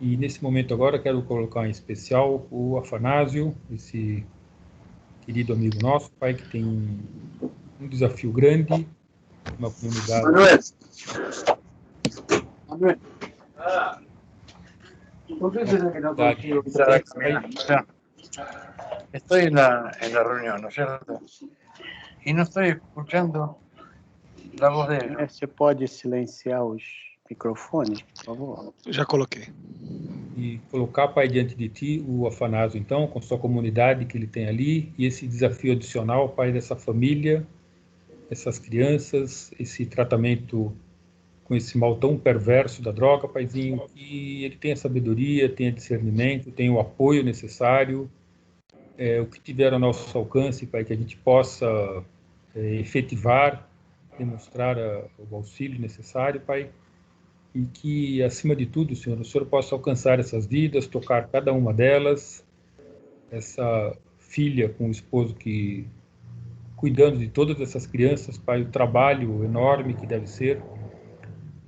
E nesse momento agora quero colocar em especial o Afanásio, esse querido amigo nosso, pai, que tem um desafio grande, uma comunidade. Manuel. Manuel. ¿Por qué será que no consigo entrar a caminar? O sea, estoy en la reunión, ¿no es cierto? Y no estoy escuchando la voz de él. Você pode silenciar os microfones, por favor? Já coloquei. E colocar, pai, diante de ti o Afanásio, então, com sua comunidade que ele tem ali, e esse desafio adicional, pai, dessa família, essas crianças, esse tratamento com esse mal tão perverso da droga, paizinho, que ele tenha sabedoria, tenha discernimento, tenha o apoio necessário, o que tiver ao nosso alcance, pai, que a gente possa efetivar, demonstrar o auxílio necessário, pai, e que, acima de tudo, Senhor, o Senhor possa alcançar essas vidas, tocar cada uma delas, essa filha com o esposo que, cuidando de todas essas crianças, pai, o trabalho enorme que deve ser,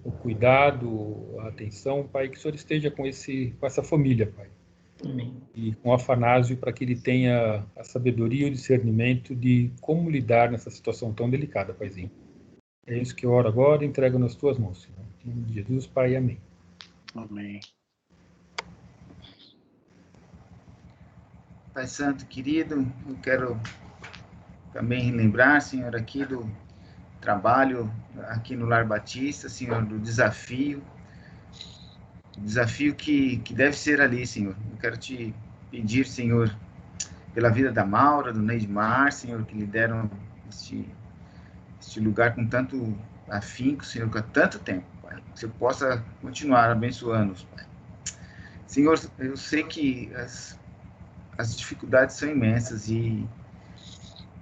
o cuidado, a atenção, pai, que o Senhor esteja com essa família, pai. Amém. E com o Afanásio, para que ele tenha a sabedoria e o discernimento de como lidar nessa situação tão delicada, paizinho. É isso que eu oro agora e entrego nas tuas mãos, Senhor. Em nome de Jesus, Pai, amém. Amém. Pai Santo, querido, eu quero também lembrar, Senhor, aqui do trabalho aqui no Lar Batista, Senhor, do desafio que deve ser ali, Senhor. Eu quero te pedir, Senhor, pela vida da Maura, do Neidmar, Senhor, que lhe deram este lugar com tanto afinco, Senhor, com tanto tempo, Pai. Que você possa continuar abençoando-os, Pai. Senhor, eu sei que as dificuldades são imensas e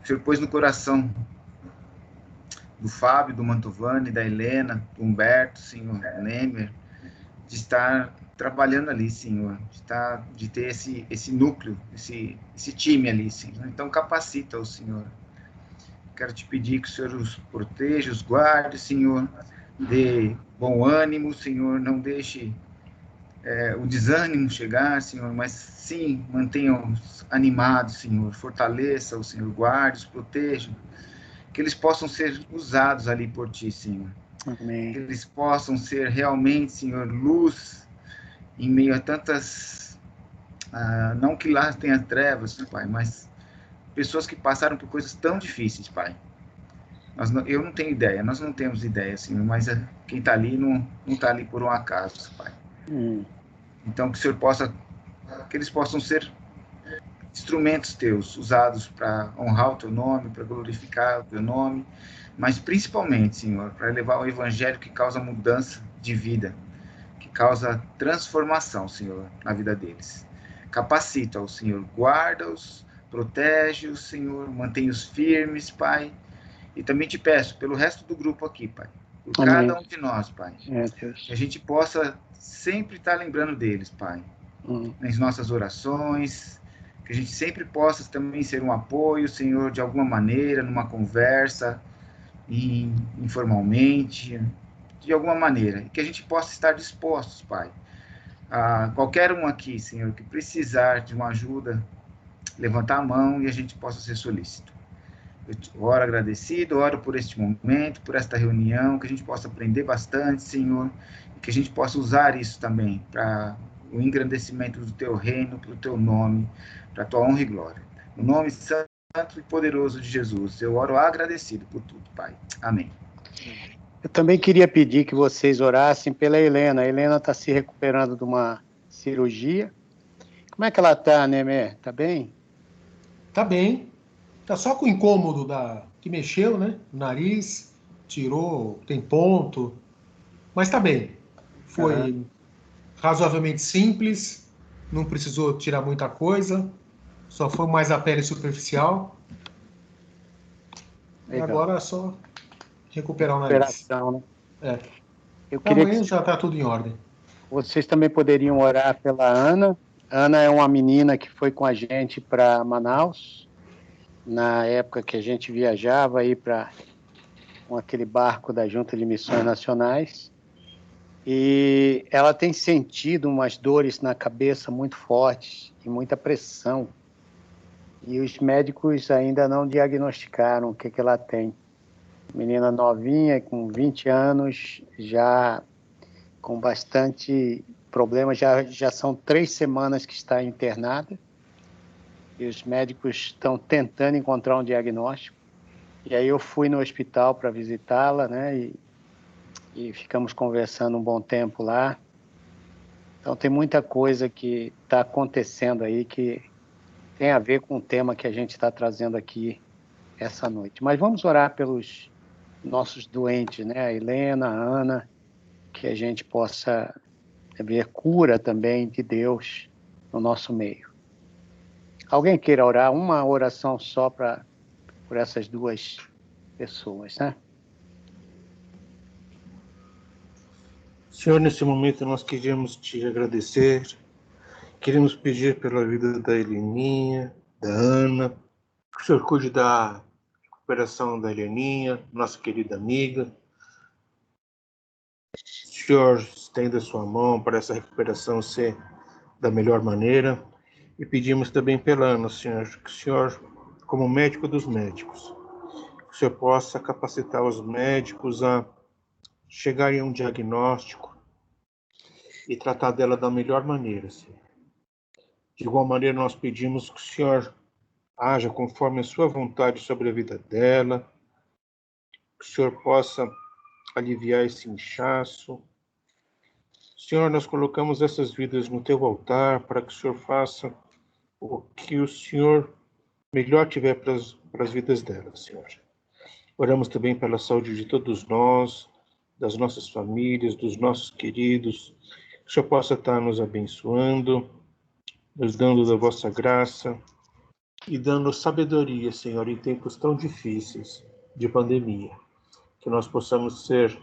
o Senhor pôs no coração do Fábio, do Mantovani, da Helena, do Humberto, Senhor, Nemer, de estar trabalhando ali, Senhor, de ter esse núcleo, esse time ali, Senhor. Então, capacita-o, Senhor. Quero te pedir que o Senhor os proteja, os guarde, Senhor, dê bom ânimo, Senhor, não deixe o desânimo chegar, Senhor, mas sim, mantenha-os animados, Senhor, fortaleça-os, Senhor, guarde-os, proteja, que eles possam ser usados ali por Ti, Senhor. Amém. Que eles possam ser realmente, Senhor, luz em meio a tantas, não que lá tenha trevas, Pai, mas pessoas que passaram por coisas tão difíceis, Pai. Eu não tenho ideia, nós não temos ideia, Senhor, mas quem está ali não está ali por um acaso, Pai. Então, que o Senhor que eles possam ser instrumentos Teus, usados para honrar o Teu nome, para glorificar o Teu nome, mas principalmente, Senhor, para levar o Evangelho que causa mudança de vida, que causa transformação, Senhor, na vida deles. Capacita-os, Senhor, guarda-os, protege-os, Senhor, mantenha-os firmes, Pai. E também te peço, pelo resto do grupo aqui, Pai, por Amém. cada um de nós, Pai, Deus. que a gente possa sempre estar lembrando deles, Pai, nas nossas orações, que a gente sempre possa também ser um apoio, Senhor, de alguma maneira, numa conversa, informalmente, de alguma maneira, e que a gente possa estar dispostos, Pai, a qualquer um aqui, Senhor, que precisar de uma ajuda, levantar a mão e a gente possa ser solícito. Eu oro agradecido, oro por este momento, por esta reunião, que a gente possa aprender bastante, Senhor, e que a gente possa usar isso também para o engrandecimento do Teu reino, para o Teu nome, para a Tua honra e glória. No nome santo e poderoso de Jesus, eu oro agradecido por tudo, Pai. Amém. Eu também queria pedir que vocês orassem pela Helena. A Helena está se recuperando de uma cirurgia. Como é que ela está, Nemer? Está bem? Tá bem. Tá só com o incômodo que mexeu, né? O nariz, tirou, tem ponto. Mas tá bem. Foi razoavelmente simples, não precisou tirar muita coisa, só foi mais a pele superficial. Legal. E agora é só recuperar o nariz. Recuperação, né? Eu Amanhã queria que já tá tudo em ordem. vocês também poderiam orar pela Ana. Ana é uma menina que foi com a gente para Manaus, na época que a gente viajava aí com aquele barco da Junta de Missões Nacionais. e ela tem sentido umas dores na cabeça muito fortes e muita pressão. E os médicos ainda não diagnosticaram o que ela tem. Menina novinha, com 20 anos, já com bastante problema, já são 3 semanas que está internada, e os médicos estão tentando encontrar um diagnóstico. E aí eu fui no hospital para visitá-la, né, e ficamos conversando um bom tempo lá. Então tem muita coisa que está acontecendo aí que tem a ver com o tema que a gente está trazendo aqui essa noite. Mas vamos orar pelos nossos doentes, né? A Helena, a Ana, que a gente possa ver cura também de Deus no nosso meio. Alguém queira orar? Uma oração só por essas 2 pessoas, né? Senhor, nesse momento nós queremos te agradecer, queremos pedir pela vida da Heleninha, da Ana, que o Senhor cuide da recuperação da Heleninha, nossa querida amiga. O Senhor estenda a sua mão para essa recuperação ser da melhor maneira. E pedimos também pela Ana, Senhor, que o Senhor, como médico dos médicos, que o Senhor possa capacitar os médicos a chegarem a um diagnóstico e tratar dela da melhor maneira, Senhor. De igual maneira, nós pedimos que o Senhor haja conforme a sua vontade sobre a vida dela, que o Senhor possa aliviar esse inchaço. Senhor, nós colocamos essas vidas no teu altar para que o Senhor faça o que o Senhor melhor tiver para as vidas delas, Senhor. Oramos também pela saúde de todos nós, das nossas famílias, dos nossos queridos, que o Senhor possa estar nos abençoando, nos dando da vossa graça e dando sabedoria, Senhor, em tempos tão difíceis de pandemia. Que nós possamos ser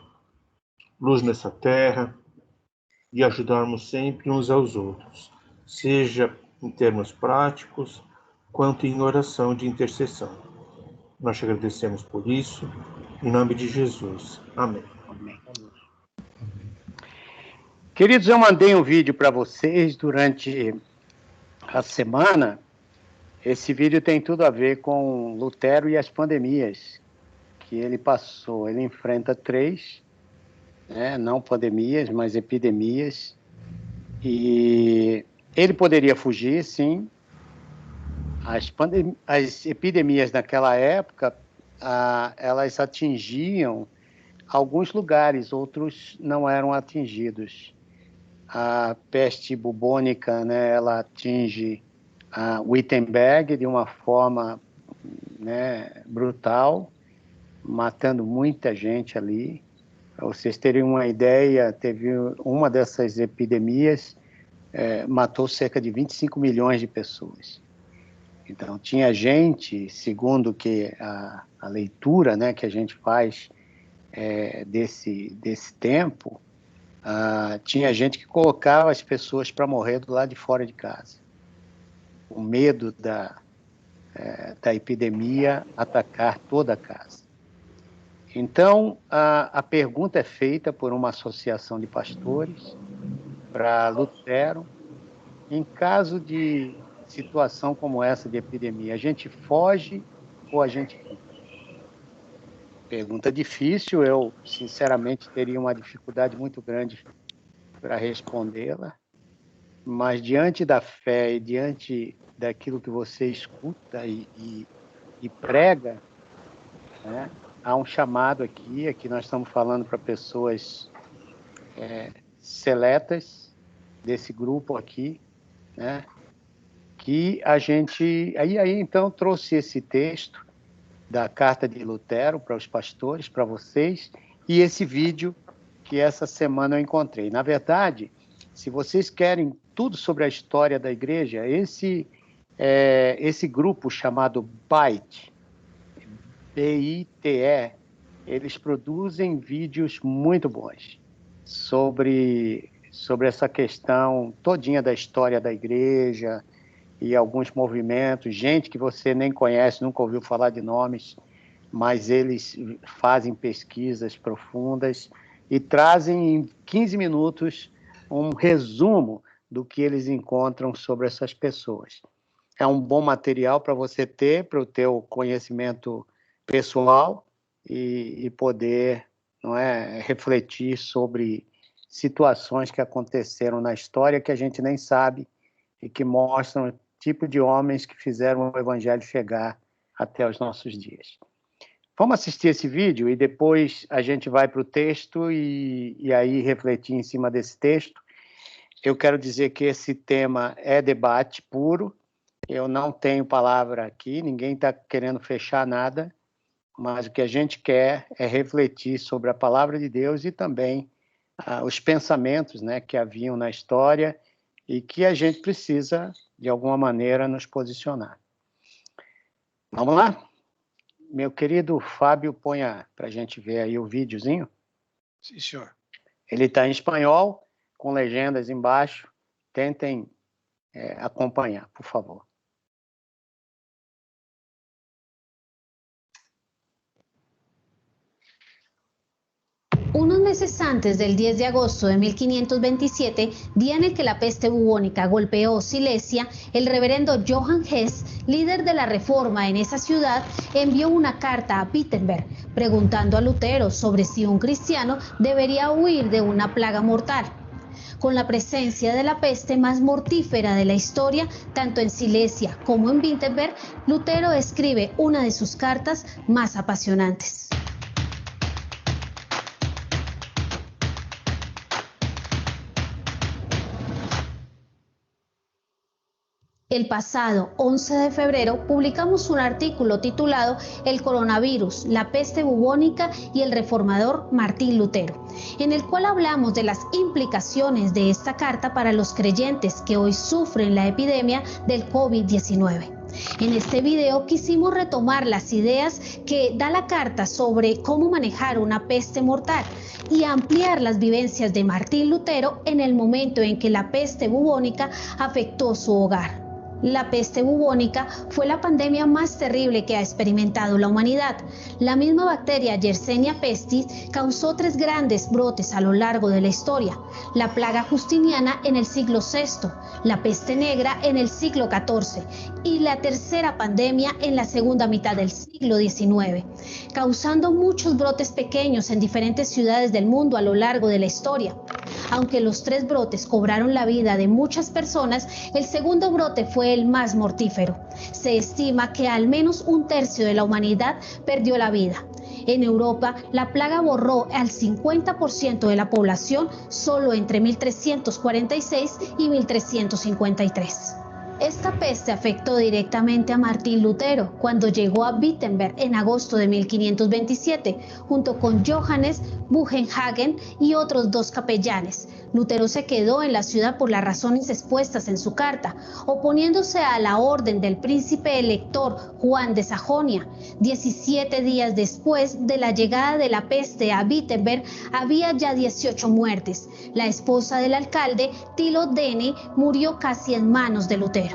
luz nessa terra e ajudarmos sempre uns aos outros, seja em termos práticos, quanto em oração de intercessão. Nós te agradecemos por isso, em nome de Jesus. Amém. Amém. Queridos, eu mandei um vídeo para vocês durante a semana. Esse vídeo tem tudo a ver com Lutero e as pandemias que ele passou. Ele enfrenta 3, né, não pandemias, mas epidemias. E ele poderia fugir, sim. As epidemias naquela época, elas atingiam alguns lugares, outros não eram atingidos. A peste bubônica, né, ela atinge a Wittenberg de uma forma, né, brutal, matando muita gente ali. Para vocês terem uma ideia, teve uma dessas epidemias, matou cerca de 25 milhões de pessoas. Então, tinha gente, segundo que a leitura, né, que a gente faz desse tempo, tinha gente que colocava as pessoas para morrer do lado de fora de casa. O medo da epidemia atacar toda a casa. Então, a pergunta é feita por uma associação de pastores para Lutero. Em caso de situação como essa de epidemia, a gente foge ou a gente fica? Pergunta difícil, eu sinceramente teria uma dificuldade muito grande para respondê-la, mas diante da fé e diante daquilo que você escuta e prega, né, há um chamado aqui nós estamos falando para pessoas seletas desse grupo aqui, né, que a gente... Aí então trouxe esse texto da carta de Lutero para os pastores, para vocês, e esse vídeo que essa semana eu encontrei. Na verdade, se vocês querem tudo sobre a história da igreja, esse grupo chamado BITE, B-I-T-E, eles produzem vídeos muito bons sobre essa questão todinha da história da igreja e alguns movimentos, gente que você nem conhece, nunca ouviu falar de nomes, mas eles fazem pesquisas profundas e trazem em 15 minutos um resumo do que eles encontram sobre essas pessoas. É um bom material para você ter, para o teu conhecimento pessoal e poder, não é, refletir sobre situações que aconteceram na história que a gente nem sabe e que mostram o tipo de homens que fizeram o evangelho chegar até os nossos dias. Vamos assistir esse vídeo e depois a gente vai para o texto e aí refletir em cima desse texto. Eu quero dizer que esse tema é debate puro, eu não tenho palavra aqui, ninguém está querendo fechar nada, mas o que a gente quer é refletir sobre a palavra de Deus e também os pensamentos, né, que haviam na história e que a gente precisa, de alguma maneira, nos posicionar. Vamos lá? Meu querido Fábio, ponha para a gente ver aí o videozinho. Sim, senhor. Ele está em espanhol, com legendas embaixo. Tentem acompanhar, por favor. Unos meses antes del 10 de agosto de 1527, día en el que la peste bubónica golpeó Silesia, el reverendo Johann Hess, líder de la reforma en esa ciudad, envió una carta a Wittenberg preguntando a Lutero sobre si un cristiano debería huir de una plaga mortal. Con la presencia de la peste más mortífera de la historia, tanto en Silesia como en Wittenberg, Lutero escribe una de sus cartas más apasionantes. El pasado 11 de febrero publicamos un artículo titulado El coronavirus, la peste bubónica y el reformador Martín Lutero, en el cual hablamos de las implicaciones de esta carta para los creyentes que hoy sufren la epidemia del COVID-19. En este video quisimos retomar las ideas que da la carta sobre cómo manejar una peste mortal y ampliar las vivencias de Martín Lutero en el momento en que la peste bubónica afectó su hogar. La peste bubónica fue la pandemia más terrible que ha experimentado la humanidad. La misma bacteria Yersinia pestis causó 3 grandes brotes a lo largo de la historia: la plaga justiniana en el siglo VI, la peste negra en el siglo XIV y la tercera pandemia en la segunda mitad del siglo XIX, causando muchos brotes pequeños en diferentes ciudades del mundo a lo largo de la historia. Aunque los 3 brotes cobraron la vida de muchas personas, el segundo brote fue el más mortífero. Se estima que al menos 1/3 de la humanidad perdió la vida. En Europa, la plaga borró al 50% de la población solo entre 1346 y 1353. Esta peste afectó directamente a Martín Lutero cuando llegó a Wittenberg en agosto de 1527, junto con Johannes Bugenhagen y otros 2 capellanes. Lutero se quedó en la ciudad por las razones expuestas en su carta, oponiéndose a la orden del príncipe elector Juan de Sajonia. 17 días después de la llegada de la peste a Wittenberg, había ya 18 muertes. La esposa del alcalde, Tilo Dene, murió casi en manos de Lutero.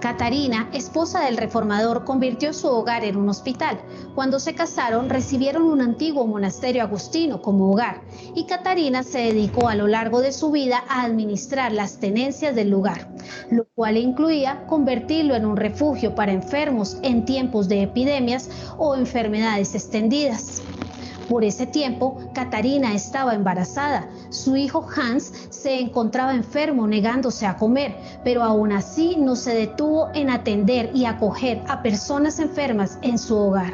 Catarina, esposa del reformador, convirtió su hogar en un hospital. Cuando se casaron, recibieron un antiguo monasterio agustino como hogar, y Catarina se dedicó a lo largo de su vida a administrar las tenencias del lugar, lo cual incluía convertirlo en un refugio para enfermos en tiempos de epidemias o enfermedades extendidas. Por ese tiempo, Catarina estaba embarazada. Su hijo Hans se encontraba enfermo, negándose a comer, pero aún así no se detuvo en atender y acoger a personas enfermas en su hogar.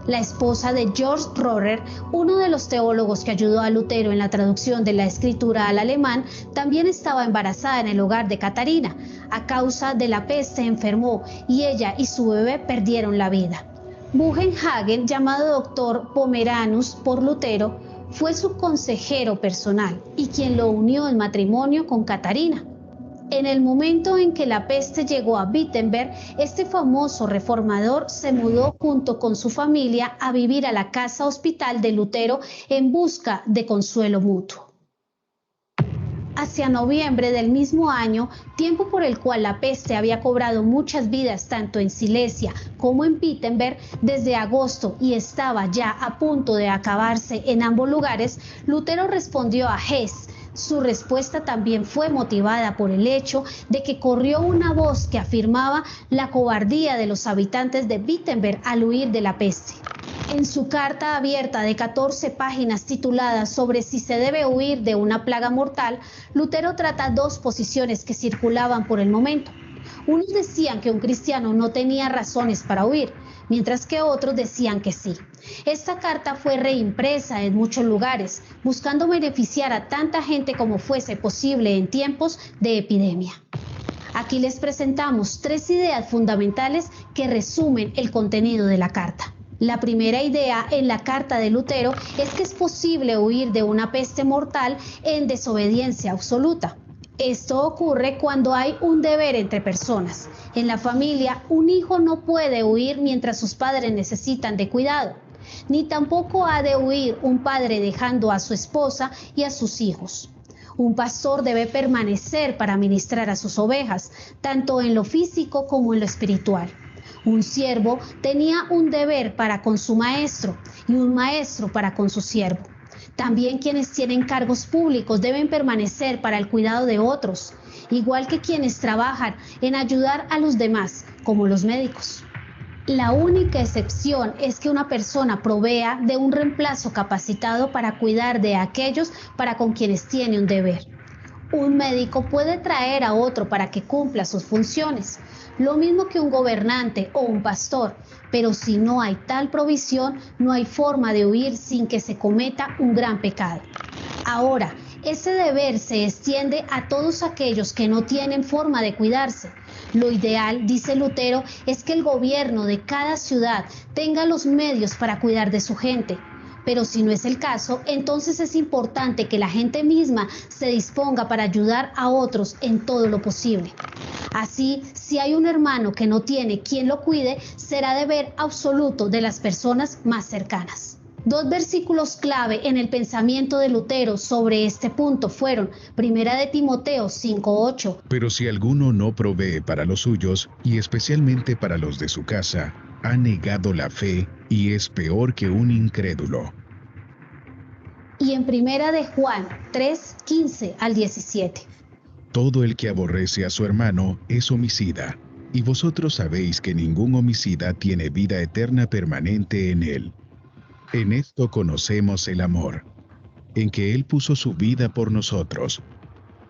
La esposa de George Rorer, uno de los teólogos que ayudó a Lutero en la traducción de la escritura al alemán, también estaba embarazada en el hogar de Catarina. A causa de la peste enfermó y ella y su bebé perdieron la vida. Bugenhagen, llamado doctor Pomeranus por Lutero, fue su consejero personal y quien lo unió en matrimonio con Catarina. En el momento en que la peste llegó a Wittenberg, este famoso reformador se mudó junto con su familia a vivir a la casa hospital de Lutero en busca de consuelo mutuo. Hacia noviembre del mismo año, tiempo por el cual la peste había cobrado muchas vidas tanto en Silesia como en Wittenberg desde agosto y estaba ya a punto de acabarse en ambos lugares, Lutero respondió a Hess. Su respuesta también fue motivada por el hecho de que corrió una voz que afirmaba la cobardía de los habitantes de Wittenberg al huir de la peste. En su carta abierta de 14 páginas titulada sobre si se debe huir de una plaga mortal, Lutero trata dos posiciones que circulaban por el momento. Unos decían que un cristiano no tenía razones para huir, mientras que otros decían que sí. Esta carta fue reimpresa en muchos lugares, buscando beneficiar a tanta gente como fuese posible en tiempos de epidemia. Aquí les presentamos 3 ideas fundamentales que resumen el contenido de la carta. La primera idea en la carta de Lutero es que es posible huir de una peste mortal en desobediencia absoluta. Esto ocurre cuando hay un deber entre personas. En la familia, un hijo no puede huir mientras sus padres necesitan de cuidado, ni tampoco ha de huir un padre dejando a su esposa y a sus hijos. Un pastor debe permanecer para ministrar a sus ovejas, tanto en lo físico como en lo espiritual. Un siervo tenía un deber para con su maestro y un maestro para con su siervo. También quienes tienen cargos públicos deben permanecer para el cuidado de otros, igual que quienes trabajan en ayudar a los demás, como los médicos. La única excepción es que una persona provea de un reemplazo capacitado para cuidar de aquellos para con quienes tiene un deber. Un médico puede traer a otro para que cumpla sus funciones, lo mismo que un gobernante o un pastor, pero si no hay tal provisión, no hay forma de huir sin que se cometa un gran pecado. Ahora, ese deber se extiende a todos aquellos que no tienen forma de cuidarse. Lo ideal, dice Lutero, es que el gobierno de cada ciudad tenga los medios para cuidar de su gente. Pero si no es el caso, entonces es importante que la gente misma se disponga para ayudar a otros en todo lo posible. Así, si hay un hermano que no tiene quien lo cuide, será deber absoluto de las personas más cercanas. 2 versículos clave en el pensamiento de Lutero sobre este punto fueron 1 de Timoteo 5:8. Pero si alguno no provee para los suyos, y especialmente para los de su casa, ha negado la fe y es peor que un incrédulo. Y en 1 de Juan 3:15 al 17. Todo el que aborrece a su hermano es homicida, y vosotros sabéis que ningún homicida tiene vida eterna permanente en él. En esto conocemos el amor, en que Él puso su vida por nosotros.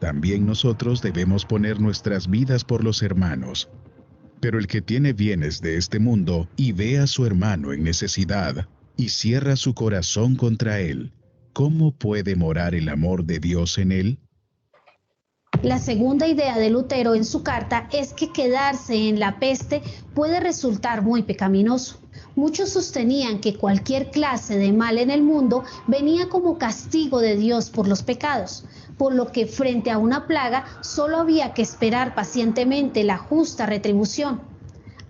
También nosotros debemos poner nuestras vidas por los hermanos. Pero el que tiene bienes de este mundo y ve a su hermano en necesidad y cierra su corazón contra él, ¿cómo puede morar el amor de Dios en él? La segunda idea de Lutero en su carta es que quedarse en la peste puede resultar muy pecaminoso. Muchos sostenían que cualquier clase de mal en el mundo venía como castigo de Dios por los pecados, por lo que frente a una plaga solo había que esperar pacientemente la justa retribución.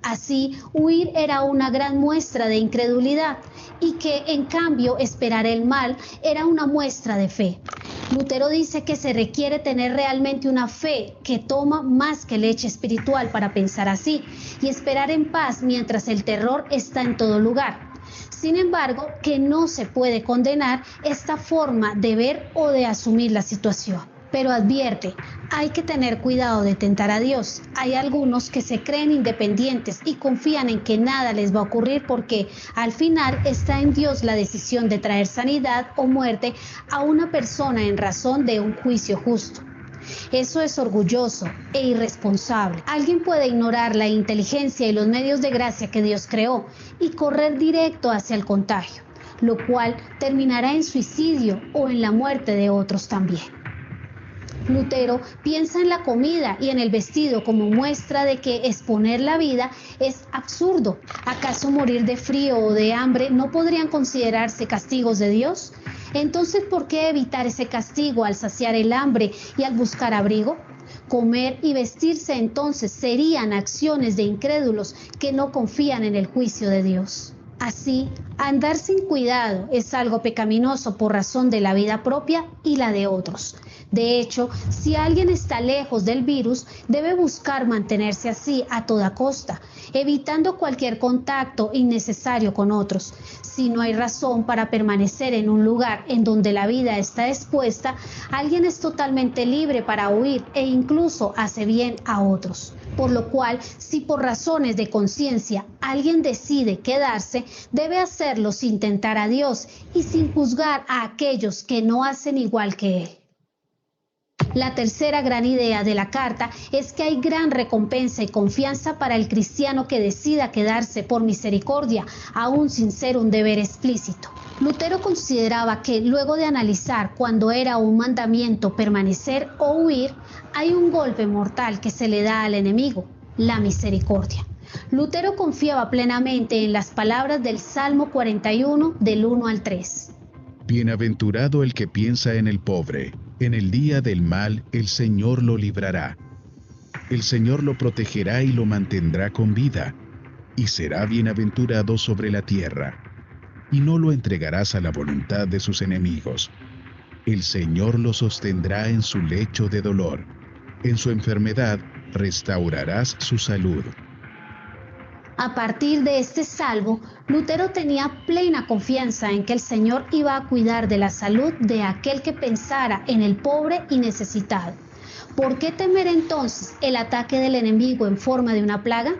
Así, huir era una gran muestra de incredulidad y que, en cambio, esperar el mal era una muestra de fe. Lutero dice que se requiere tener realmente una fe que toma más que leche espiritual para pensar así y esperar en paz mientras el terror está en todo lugar. Sin embargo, que no se puede condenar esta forma de ver o de asumir la situación. Pero advierte, hay que tener cuidado de tentar a Dios. Hay algunos que se creen independientes y confían en que nada les va a ocurrir porque al final está en Dios la decisión de traer sanidad o muerte a una persona en razón de un juicio justo. Eso es orgulloso e irresponsable. Alguien puede ignorar la inteligencia y los medios de gracia que Dios creó y correr directo hacia el contagio, lo cual terminará en suicidio o en la muerte de otros también. Lutero piensa en la comida y en el vestido como muestra de que exponer la vida es absurdo. ¿Acaso morir de frío o de hambre no podrían considerarse castigos de Dios? Entonces, ¿por qué evitar ese castigo al saciar el hambre y al buscar abrigo? Comer y vestirse entonces serían acciones de incrédulos que no confían en el juicio de Dios. Así, andar sin cuidado es algo pecaminoso por razón de la vida propia y la de otros. De hecho, si alguien está lejos del virus, debe buscar mantenerse así a toda costa, evitando cualquier contacto innecesario con otros. Si no hay razón para permanecer en un lugar en donde la vida está expuesta, alguien es totalmente libre para huir e incluso hace bien a otros. Por lo cual, si por razones de conciencia alguien decide quedarse, debe hacerlo sin tentar a Dios y sin juzgar a aquellos que no hacen igual que Él. La tercera gran idea de la carta es que hay gran recompensa y confianza para el cristiano que decida quedarse por misericordia, aún sin ser un deber explícito. Lutero consideraba que luego de analizar cuando era un mandamiento permanecer o huir, hay un golpe mortal que se le da al enemigo, la misericordia. Lutero confiaba plenamente en las palabras del Salmo 41 del 1 al 3. Bienaventurado el que piensa en el pobre. En el día del mal el Señor lo librará. El Señor lo protegerá y lo mantendrá con vida, y será bienaventurado sobre la tierra. Y no lo entregarás a la voluntad de sus enemigos. El Señor lo sostendrá en su lecho de dolor. En su enfermedad restaurarás su salud. A partir de este salmo, Lutero tenía plena confianza en que el Señor iba a cuidar de la salud de aquel que pensara en el pobre y necesitado. ¿Por qué temer entonces el ataque del enemigo en forma de una plaga?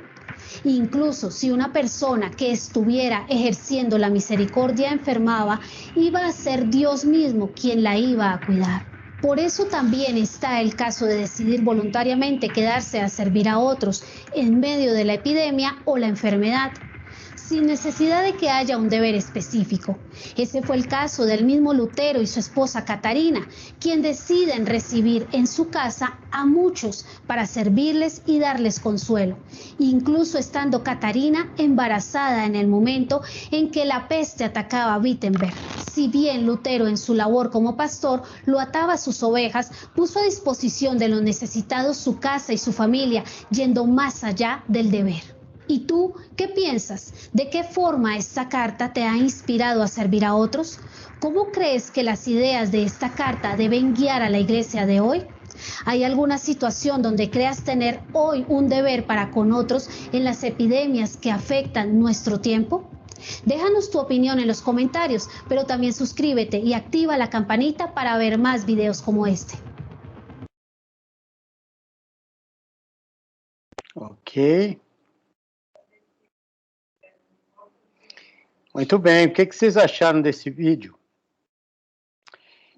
Incluso si una persona que estuviera ejerciendo la misericordia enfermaba, iba a ser Dios mismo quien la iba a cuidar. Por eso también está el caso de decidir voluntariamente quedarse a servir a otros en medio de la epidemia o la enfermedad, sin necesidad de que haya un deber específico. Ese fue el caso del mismo Lutero y su esposa Catarina, quien deciden recibir en su casa a muchos para servirles y darles consuelo, incluso estando Catarina embarazada en el momento en que la peste atacaba a Wittenberg. Si bien Lutero en su labor como pastor lo ataba a sus ovejas, puso a disposición de los necesitados su casa y su familia, yendo más allá del deber. ¿Y tú qué piensas? ¿De qué forma esta carta te ha inspirado a servir a otros? ¿Cómo crees que las ideas de esta carta deben guiar a la iglesia de hoy? ¿Hay alguna situación donde creas tener hoy un deber para con otros en las epidemias que afectan nuestro tiempo? Déjanos tu opinión en los comentarios, pero también suscríbete y activa la campanita para ver más videos como este. Ok. Muito bem, o que vocês acharam desse vídeo?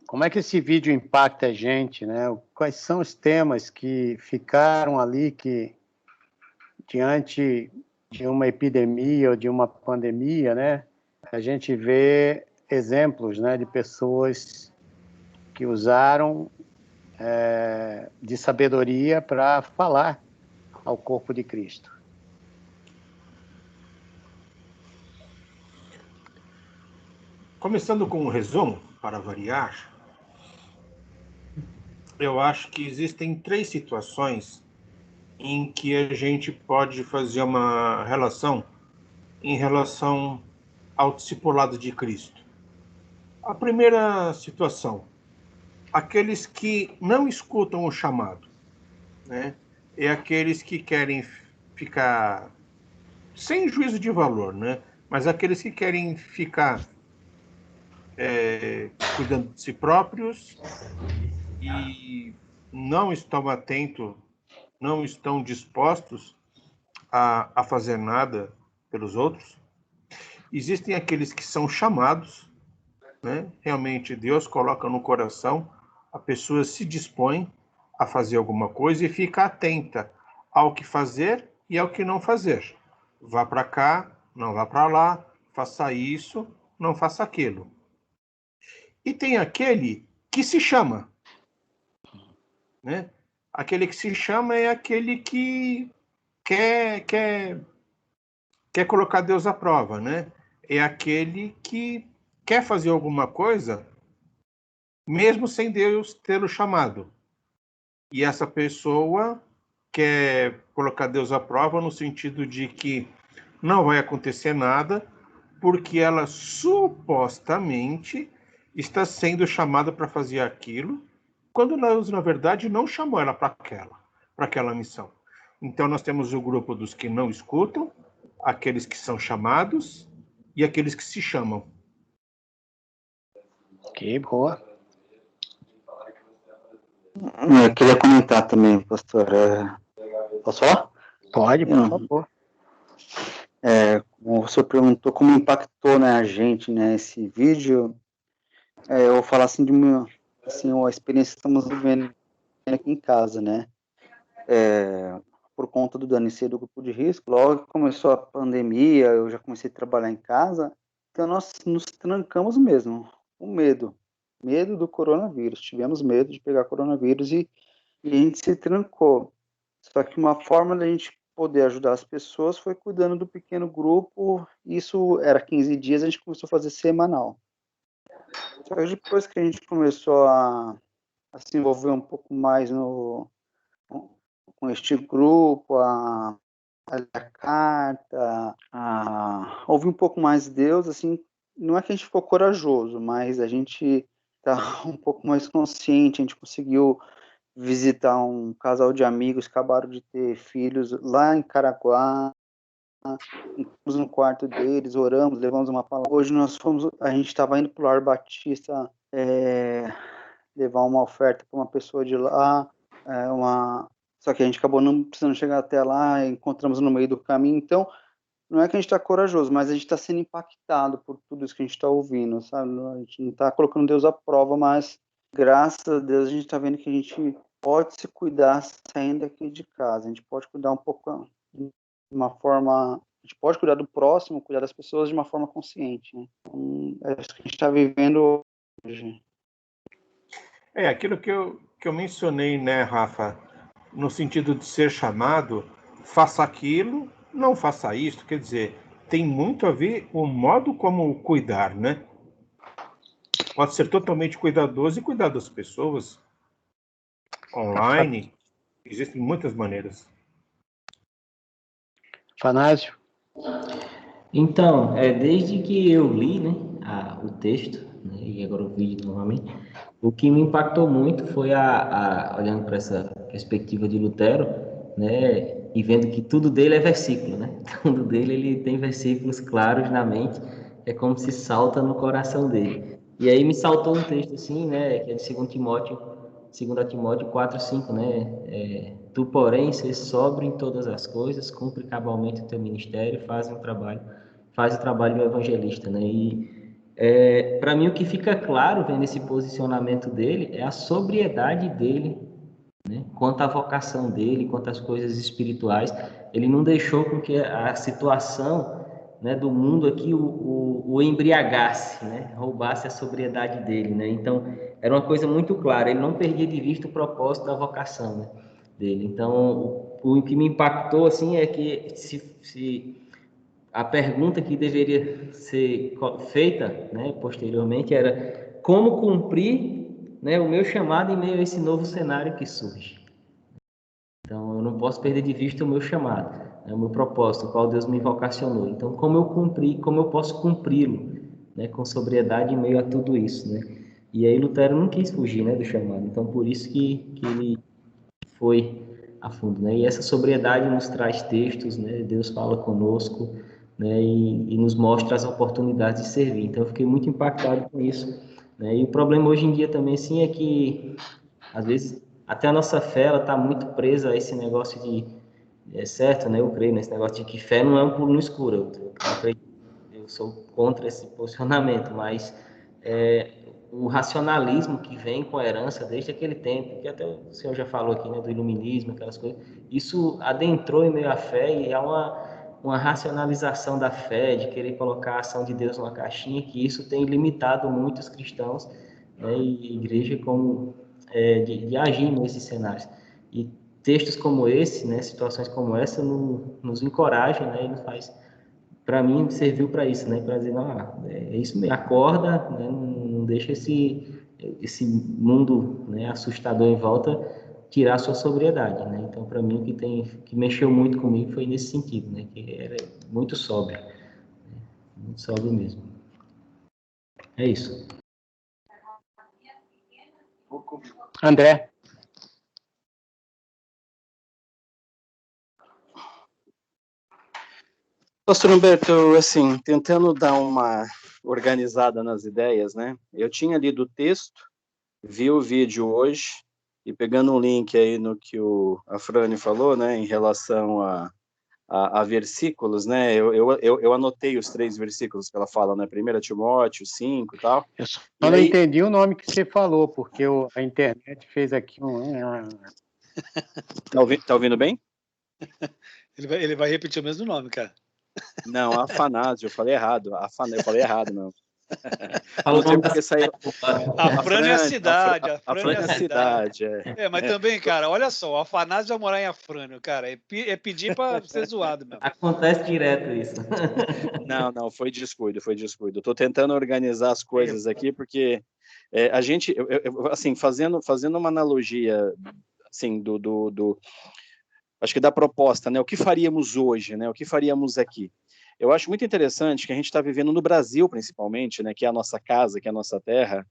Como é que esse vídeo impacta a gente, né? Quais são os temas que ficaram ali que, diante de uma epidemia ou de uma pandemia, né? A gente vê exemplos, né, de pessoas que usaram de sabedoria para falar ao corpo de Cristo. Começando com um resumo, para variar, eu acho que existem 3 situações em que a gente pode fazer uma relação em relação ao discipulado de Cristo. A primeira situação, aqueles que não escutam o chamado, né? É aqueles que querem ficar sem juízo de valor, né? Mas aqueles que querem ficar cuidando de si próprios e não estão atentos, não estão dispostos a fazer nada pelos outros. Existem aqueles que são chamados, né? Realmente Deus coloca no coração, a pessoa se dispõe a fazer alguma coisa e fica atenta ao que fazer e ao que não fazer. Vá para cá, não vá para lá, faça isso, não faça aquilo. E tem aquele que se chama, né? Aquele que se chama é aquele que quer colocar Deus à prova, né? É aquele que quer fazer alguma coisa, mesmo sem Deus tê-lo chamado. E essa pessoa quer colocar Deus à prova no sentido de que não vai acontecer nada, porque ela supostamente está sendo chamada para fazer aquilo, quando Deus, na verdade, não chamou ela para aquela missão. Então, nós temos o grupo dos que não escutam, aqueles que são chamados e aqueles que se chamam. Que boa. Eu queria comentar também, pastor. Posso falar? Pode, por favor. Como o senhor perguntou como impactou, né, a gente, né, esse vídeo, eu vou falar assim de uma experiência que estamos vivendo aqui em casa, né? Por conta do DNC do grupo de risco, logo que começou a pandemia, eu já comecei a trabalhar em casa, então nós nos trancamos mesmo, com medo do coronavírus, tivemos medo de pegar coronavírus e a gente se trancou. Só que uma forma da gente poder ajudar as pessoas foi cuidando do pequeno grupo, isso era 15 dias, a gente começou a fazer semanal. Só que depois que a gente começou a se envolver um pouco mais com este grupo, a ler a carta, a ouvir um pouco mais de Deus, assim, não é que a gente ficou corajoso, mas a gente tá um pouco mais consciente, a gente conseguiu visitar um casal de amigos que acabaram de ter filhos lá em Caraguá, entramos no quarto deles, oramos, levamos uma palavra. Hoje a gente estava indo para o Lar Batista levar uma oferta para uma pessoa de lá, só que a gente acabou não precisando chegar até lá, encontramos no meio do caminho. Então, não é que a gente está corajoso, mas a gente está sendo impactado por tudo isso que a gente está ouvindo, sabe? A gente não está colocando Deus à prova, mas graças a Deus a gente está vendo que a gente pode se cuidar saindo aqui de casa. A gente pode cuidar um pouco de uma forma... A gente pode cuidar do próximo, cuidar das pessoas de uma forma consciente, né? Então, é isso que a gente está vivendo hoje. Aquilo que eu mencionei, né, Rafa? No sentido de ser chamado, faça aquilo, não faça isto. Quer dizer, tem muito a ver o modo como cuidar, né? Pode ser totalmente cuidadoso e cuidar das pessoas online. Existem muitas maneiras. Fanásio? Então, desde que eu li, né, o texto, né, e agora o vídeo novamente, o que me impactou muito foi olhando para essa perspectiva de Lutero, né, e vendo que tudo dele é versículo, né? Tudo dele ele tem versículos claros na mente, é como se salta no coração dele. E aí me saltou um texto assim, né, que é de 2 Timóteo 4:5, né? Tu, porém, seres sóbrio em todas as coisas, cumpre cabalmente o teu ministério, faz o trabalho do evangelista, né? E para mim o que fica claro vendo esse posicionamento dele é a sobriedade dele, né? Quanto à vocação dele, quanto às coisas espirituais. Ele não deixou com que a situação, né, do mundo aqui o embriagasse, né? Roubasse a sobriedade dele, né? Então era uma coisa muito clara, ele não perdia de vista o propósito da vocação, né, dele. Então o que me impactou assim é que se a pergunta que deveria ser feita, né, posteriormente era como cumprir, né, o meu chamado em meio a esse novo cenário que surge. Então eu não posso perder de vista o meu chamado, né, o meu propósito, o qual Deus me vocacionou. Então como eu posso cumpri-lo, né, com sobriedade em meio a tudo isso, né? E aí Lutero não quis fugir, né, do chamado. Então por isso que ele foi a fundo, né? E essa sobriedade nos traz textos, né? Deus fala conosco, né? E nos mostra as oportunidades de servir. Então eu fiquei muito impactado com isso, né? E o problema hoje em dia também sim é que às vezes até a nossa fé ela está muito presa a esse negócio de certo, né? Eu creio nesse negócio de que fé não é um pulo no escuro. Eu sou contra esse posicionamento, mas o racionalismo que vem com a herança desde aquele tempo, que até o senhor já falou aqui, né, do iluminismo, aquelas coisas, isso adentrou em meio à fé e há uma racionalização da fé, de querer colocar a ação de Deus numa caixinha, que isso tem limitado muitos cristãos, né, e igreja como de agir nesses cenários. E textos como esse, né, situações como essa, nos encorajam, né, e nos faz... Para mim, serviu para isso, né? Para dizer, não, é isso mesmo, acorda, né? Não deixa esse mundo, né, assustador em volta tirar a sua sobriedade, né? Então, para mim, o que mexeu muito comigo foi nesse sentido, né? Que era muito sóbrio. Muito sóbrio mesmo. É isso. André. Pastor Humberto, assim, tentando dar uma organizada nas ideias, né? Eu tinha lido o texto, vi o vídeo hoje, e pegando um link aí no que a Frane falou, né, em relação a versículos, né? Eu anotei os 3 versículos que ela fala, né? 1 Timóteo 5 e tal. Eu só não entendi o nome que você falou, porque a internet fez aqui um... Tá ouvindo bem? Ele vai repetir o mesmo nome, cara. Não, Afanásio, eu falei errado. Eu falei errado, não. Não sei porque saiu. A Frane é a cidade. A Frane é a cidade, mas também, cara, olha só, o Afanásio vai morar em Afrânio, cara. É pedir para ser zoado mesmo. Acontece direto isso. Não, foi descuido. Eu tô tentando organizar as coisas aqui, porque a gente, assim, fazendo uma analogia, assim, acho que da proposta, né? O que faríamos hoje, né? O que faríamos aqui? Eu acho muito interessante que a gente está vivendo no Brasil, principalmente, né? Que é a nossa casa, que é a nossa terra,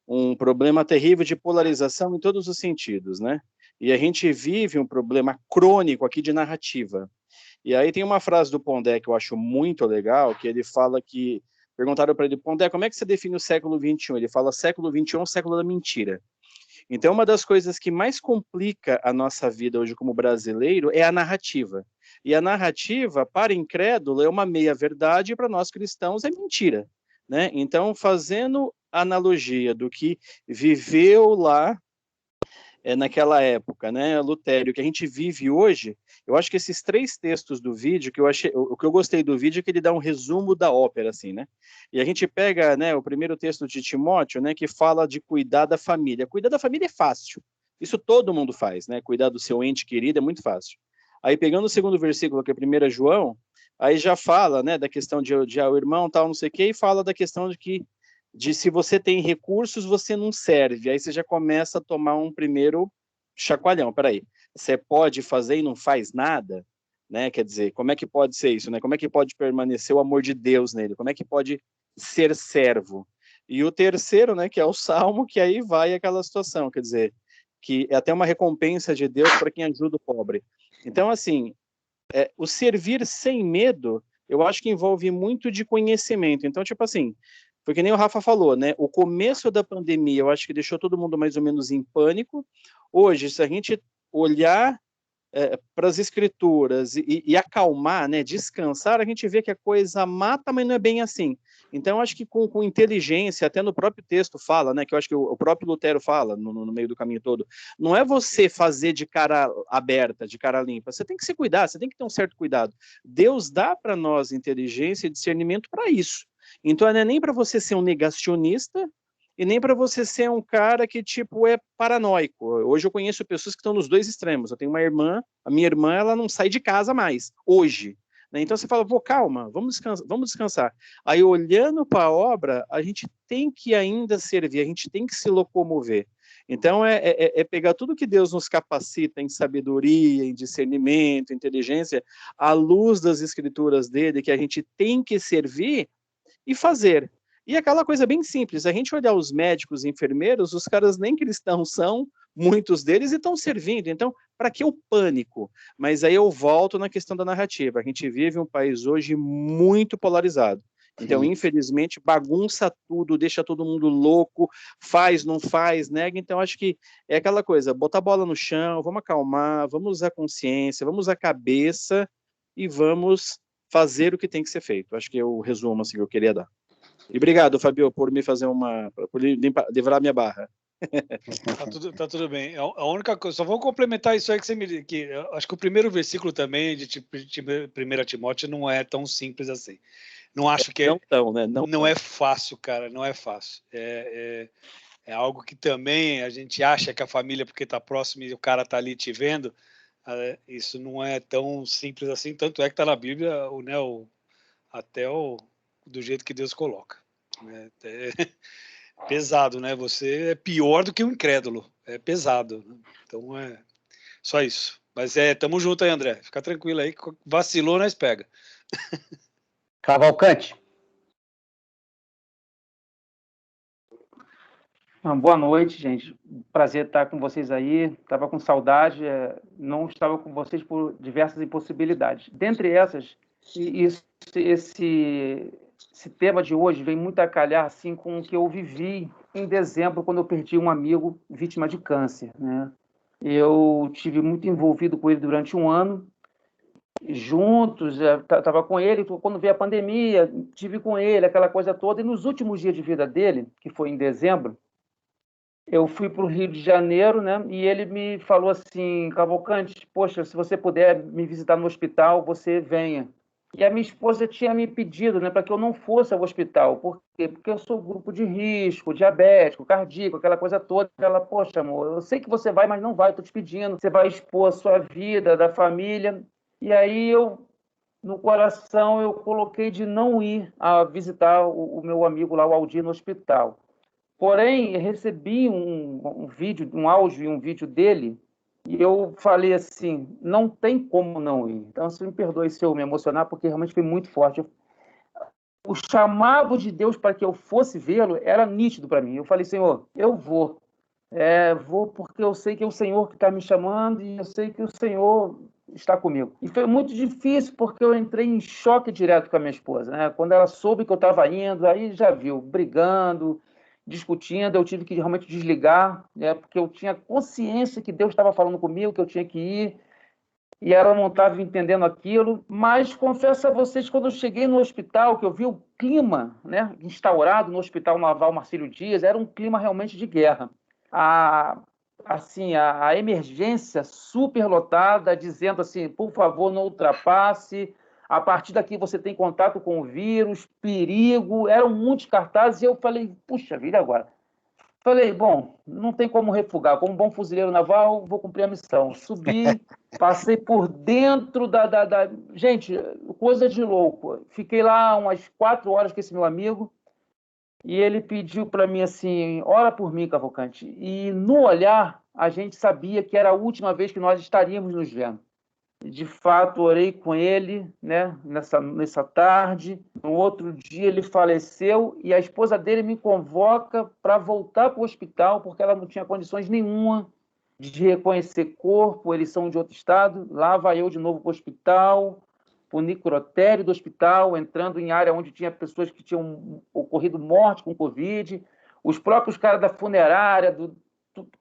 um problema terrível de polarização em todos os sentidos, né? E a gente vive um problema crônico aqui de narrativa. E aí tem uma frase do Pondé que eu acho muito legal, que ele fala que, perguntaram para ele, Pondé, como é que você define o século XXI? Ele fala, século XXI é o século da mentira. Então, uma das coisas que mais complica a nossa vida hoje como brasileiro é a narrativa. E a narrativa, para incrédulo, é uma meia-verdade e para nós cristãos é mentira, né? Então, fazendo analogia do que viveu lá naquela época, né, Lutério, que a gente vive hoje, eu acho que esses 3 textos do vídeo, que eu achei, o que eu gostei do vídeo é que ele dá um resumo da ópera, assim, né, e a gente pega, né, o primeiro texto de Timóteo, né, que fala de cuidar da família. Cuidar da família é fácil, isso todo mundo faz, né, cuidar do seu ente querido é muito fácil. Aí pegando o segundo versículo, que é 1 João, aí já fala, né, da questão de o irmão tal, não sei o quê, e fala da questão de se você tem recursos, você não serve. Aí você já começa a tomar um primeiro chacoalhão. Peraí, você pode fazer e não faz nada? Né? Quer dizer, como é que pode ser isso? Né? Como é que pode permanecer o amor de Deus nele? Como é que pode ser servo? E o terceiro, né, que é o Salmo, que aí vai aquela situação, quer dizer, que é até uma recompensa de Deus para quem ajuda o pobre. Então, assim, o servir sem medo, eu acho que envolve muito de conhecimento. Então, tipo assim, foi que nem o Rafa falou, né? O começo da pandemia, eu acho que deixou todo mundo mais ou menos em pânico. Hoje, se a gente olhar para as escrituras e acalmar, né? Descansar, a gente vê que a coisa mata, mas não é bem assim. Então, eu acho que com inteligência, até no próprio texto fala, né? Que eu acho que o próprio Lutero fala no meio do caminho todo. Não é você fazer de cara aberta, de cara limpa. Você tem que se cuidar, você tem que ter um certo cuidado. Deus dá para nós inteligência e discernimento para isso. Então, não é nem para você ser um negacionista e nem para você ser um cara que, tipo, é paranoico. Hoje eu conheço pessoas que estão nos 2 extremos. Eu tenho uma irmã, a minha irmã, ela não sai de casa mais, hoje. Né? Então você fala, pô, calma, vamos descansar. Aí, olhando para a obra, a gente tem que ainda servir, a gente tem que se locomover. Então, é pegar tudo que Deus nos capacita em sabedoria, em discernimento, inteligência, à luz das escrituras dele, que a gente tem que servir, e fazer. E aquela coisa bem simples, a gente olhar os médicos e enfermeiros, os caras nem cristãos são, muitos deles, e estão servindo. Então, para que o pânico? Mas aí eu volto na questão da narrativa. A gente vive um país hoje muito polarizado. Então, infelizmente, bagunça tudo, deixa todo mundo louco, faz, não faz, nega. Então, acho que é aquela coisa, botar a bola no chão, vamos acalmar, vamos usar consciência, vamos usar cabeça e vamos fazer o que tem que ser feito. Acho que é o resumo assim, que eu queria dar. E obrigado, Fabio, por me fazer por livrar minha barra. Tá tudo bem. A única coisa, só vou complementar isso aí que acho que o primeiro versículo também de 1 Timóteo não é tão simples assim. Não acho que não é fácil, cara, não é fácil. É algo que também a gente acha que a família, porque tá próximo e o cara tá ali te vendo, isso não é tão simples assim, tanto é que está na Bíblia do jeito que Deus coloca. Né? É pesado, né? Você é pior do que um incrédulo, é pesado. Né? Então é só isso. Mas tamo junto aí, André. Fica tranquilo aí, vacilou, nós pega. Cavalcante. Boa noite, gente. Prazer estar com vocês aí. Estava com saudade, não estava com vocês por diversas impossibilidades. Dentre essas, esse tema de hoje vem muito a calhar assim, com o que eu vivi em dezembro, quando eu perdi um amigo vítima de câncer, né? Eu tive muito envolvido com ele durante um ano, juntos, estava com ele, quando veio a pandemia, tive com ele, aquela coisa toda, e nos últimos dias de vida dele, que foi em dezembro, eu fui para o Rio de Janeiro, né? E ele me falou assim, Cavalcante, poxa, se você puder me visitar no hospital, você venha. E a minha esposa tinha me pedido, né, para que eu não fosse ao hospital. Por quê? Porque eu sou grupo de risco, diabético, cardíaco, aquela coisa toda. Ela, poxa, amor, eu sei que você vai, mas não vai, estou te pedindo. Você vai expor a sua vida, da família. E aí no coração, eu coloquei de não ir a visitar o meu amigo lá, o Aldir, no hospital. Porém, recebi um vídeo, um áudio e um vídeo dele, e eu falei assim, não tem como não ir. Então, você me perdoe se eu me emocionar, porque realmente foi muito forte. O chamado de Deus para que eu fosse vê-lo era nítido para mim. Eu falei, Senhor, eu vou. Vou porque eu sei que é o Senhor que está me chamando e eu sei que o Senhor está comigo. E foi muito difícil porque eu entrei em choque direto com a minha esposa, né? Quando ela soube que eu estava indo, aí já viu, brigando, discutindo, eu tive que realmente desligar, né? Porque eu tinha consciência que Deus estava falando comigo, que eu tinha que ir, e ela não estava entendendo aquilo. Mas confesso a vocês, quando eu cheguei no hospital, que eu vi o clima, né, instaurado no Hospital Naval Marcílio Dias, era um clima realmente de guerra. A emergência superlotada, dizendo assim, por favor, não ultrapasse, a partir daqui você tem contato com o vírus, perigo, eram muitos cartazes, e eu falei, puxa vida, agora? Falei, bom, não tem como refugar, como bom fuzileiro naval, vou cumprir a missão. Subi, passei por dentro Gente, coisa de louco. Fiquei lá umas 4 horas com esse meu amigo, e ele pediu para mim assim, ora por mim, Cavalcante. E no olhar, a gente sabia que era a última vez que nós estaríamos nos vendo. De fato, orei com ele, né, nessa tarde. No outro dia, ele faleceu e a esposa dele me convoca para voltar para o hospital, porque ela não tinha condições nenhuma de reconhecer corpo, eles são de outro estado. Lá vai eu de novo para o hospital, para o necrotério do hospital, entrando em área onde tinha pessoas que tinham ocorrido morte com Covid, os próprios caras da funerária,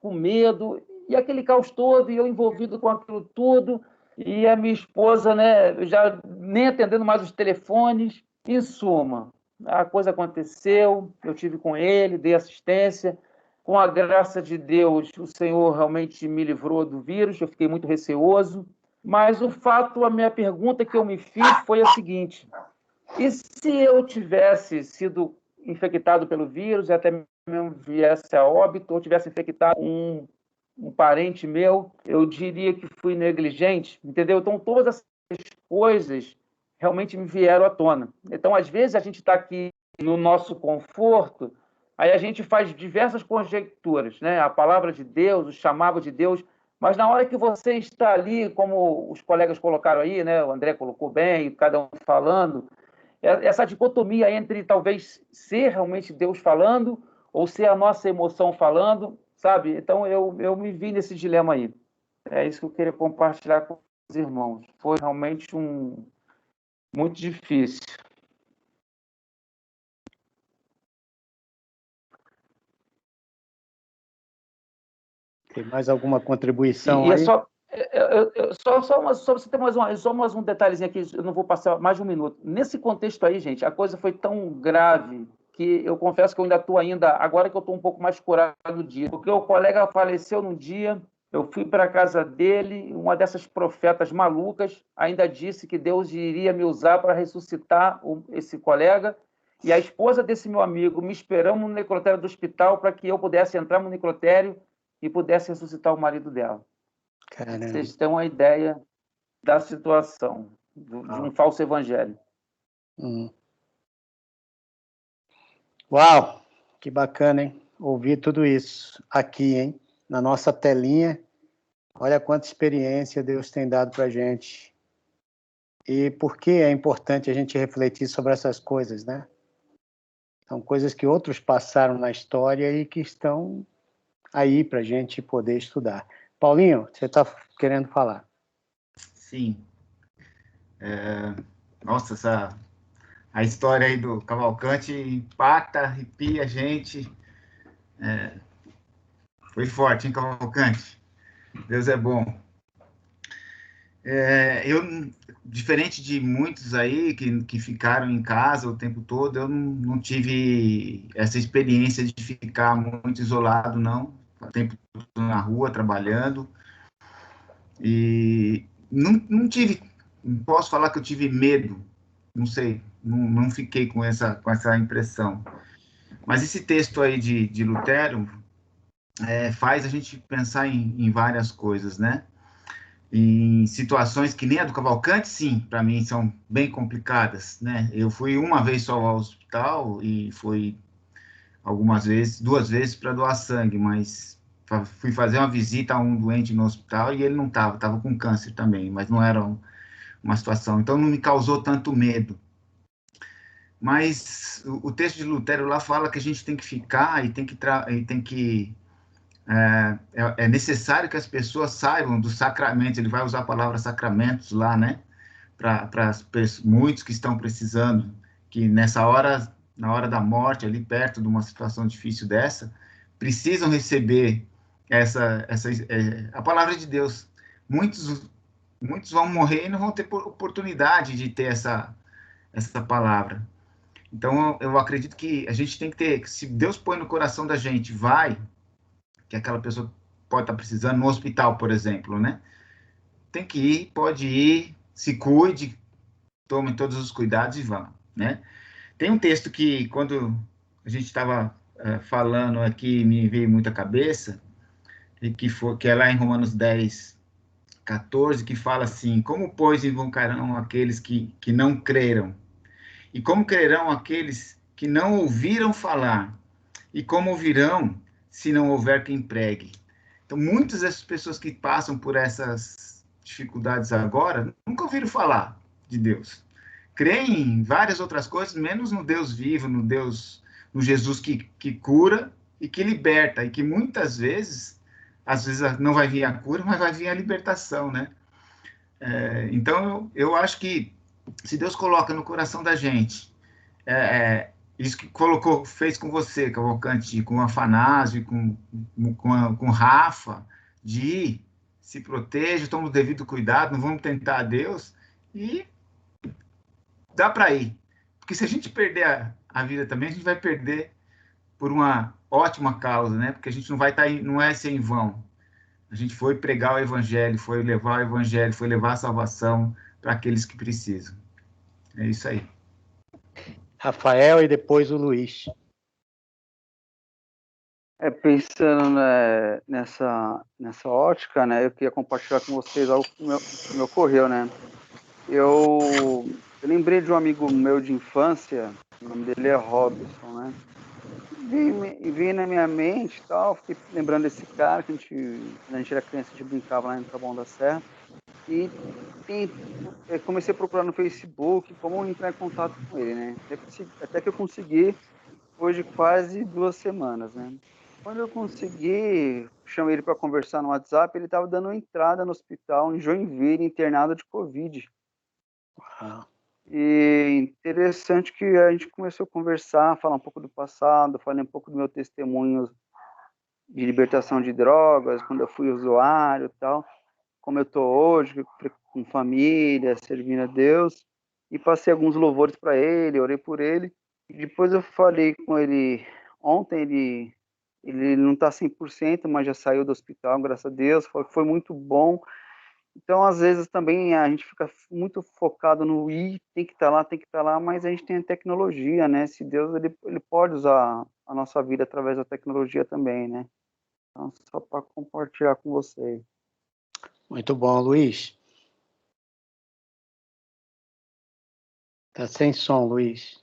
com medo, e aquele caos todo, e eu envolvido com aquilo tudo, e a minha esposa, né, já nem atendendo mais os telefones. Em suma, a coisa aconteceu, eu tive com ele, dei assistência. Com a graça de Deus, o Senhor realmente me livrou do vírus, eu fiquei muito receoso. Mas a minha pergunta que eu me fiz foi a seguinte: e se eu tivesse sido infectado pelo vírus e até mesmo viesse a óbito, ou tivesse infectado um parente meu, eu diria que fui negligente, entendeu? Então, todas essas coisas realmente me vieram à tona. Então, às vezes, a gente está aqui no nosso conforto, aí a gente faz diversas conjecturas, né? A palavra de Deus, o chamado de Deus, mas na hora que você está ali, como os colegas colocaram aí, né? O André colocou bem, cada um falando, essa dicotomia entre talvez ser realmente Deus falando ou ser a nossa emoção falando, sabe? Então, eu me vi nesse dilema aí. É isso que eu queria compartilhar com os irmãos. Foi realmente muito difícil. Tem mais alguma contribuição aí? Só você ter mais um detalhezinho aqui, eu não vou passar mais de um minuto. Nesse contexto aí, gente, a coisa foi tão grave que eu confesso que eu ainda estou agora que eu estou um pouco mais curado no dia, porque o colega faleceu num dia, eu fui para a casa dele, uma dessas profetas malucas ainda disse que Deus iria me usar para ressuscitar esse colega, e a esposa desse meu amigo me esperou no necrotério do hospital para que eu pudesse entrar no necrotério e pudesse ressuscitar o marido dela. Caramba. Vocês têm uma ideia da situação, de um falso evangelho. Uau, que bacana, hein? Ouvir tudo isso aqui, hein? Na nossa telinha. Olha quanta experiência Deus tem dado para a gente. E por que é importante a gente refletir sobre essas coisas, né? São coisas que outros passaram na história e que estão aí para a gente poder estudar. Paulinho, você está querendo falar? Sim. Nossa, a história aí do Cavalcante impacta, arrepia a gente. Foi forte, hein, Cavalcante? Deus é bom. Diferente de muitos aí que ficaram em casa o tempo todo, eu não tive essa experiência de ficar muito isolado, não. O tempo todo na rua, trabalhando. E não tive, não posso falar que eu tive medo, não sei, não fiquei com essa impressão. Mas esse texto aí de Lutero faz a gente pensar em várias coisas, né? Em situações que nem a do Cavalcante, sim, para mim são bem complicadas, né? Eu fui uma vez só ao hospital e fui algumas vezes, 2 vezes para doar sangue, mas fui fazer uma visita a um doente no hospital e ele não estava com câncer também, mas não era uma situação, então não me causou tanto medo. Mas o texto de Lutero lá fala que a gente tem que ficar e é necessário que as pessoas saibam dos sacramentos. Ele vai usar a palavra sacramentos lá, né? Para muitos que estão precisando, que nessa hora, na hora da morte, ali perto de uma situação difícil dessa, precisam receber a palavra de Deus. Muitos vão morrer e não vão ter oportunidade de ter essa palavra. Então, eu acredito que a gente tem que ter, se Deus põe no coração da gente, que aquela pessoa pode estar precisando no hospital, por exemplo, né? Tem que ir, pode ir, se cuide, tome todos os cuidados e vá, né? Tem um texto que, quando a gente estava falando aqui, me veio muito à cabeça, e que é lá em Romanos 10, 14, que fala assim: como, pois, invocarão aqueles que não creram? E como crerão aqueles que não ouviram falar? E como ouvirão se não houver quem pregue? Então, muitas dessas pessoas que passam por essas dificuldades agora, nunca ouviram falar de Deus. Creem em várias outras coisas, menos no Deus vivo, no Jesus que cura e que liberta, e que muitas vezes, às vezes não vai vir a cura, mas vai vir a libertação, né? Então, eu acho que se Deus coloca no coração da gente, isso que fez com você, Cavalcante, com o Afanásio, com Rafa, de se proteja, toma o devido cuidado, não vamos tentar a Deus, e dá para ir. Porque se a gente perder a vida também, a gente vai perder por uma ótima causa, né? Porque a gente não vai estar, não é ser em vão. A gente foi pregar o evangelho, foi levar o evangelho, foi levar a salvação para aqueles que precisam. É isso aí. Rafael e depois o Luiz. Pensando nessa ótica, né, eu queria compartilhar com vocês algo que me ocorreu, né? Eu lembrei de um amigo meu de infância, o nome dele é Robson, né? E veio na minha mente e tal, fiquei lembrando desse cara que quando a gente era criança, a gente brincava lá em Taboão da Serra. E comecei a procurar no Facebook como entrar em contato com ele, né? Até que eu consegui, depois de quase 2 semanas, né? Quando eu consegui, chamei ele para conversar no WhatsApp, ele estava dando entrada no hospital em Joinville, internado de Covid. E interessante que a gente começou a conversar, falar um pouco do passado, falei um pouco do meu testemunho de libertação de drogas, quando eu fui usuário e tal, como eu estou hoje, com família, servindo a Deus, e passei alguns louvores para ele, orei por ele. E depois eu falei com ele ontem, ele não está 100%, mas já saiu do hospital, graças a Deus, foi muito bom. Então, às vezes, também a gente fica muito focado no tem que estar lá, mas a gente tem a tecnologia, né? Se Deus, ele pode usar a nossa vida através da tecnologia também, né? Então, só para compartilhar com vocês. Muito bom, Luiz. Tá sem som, Luiz.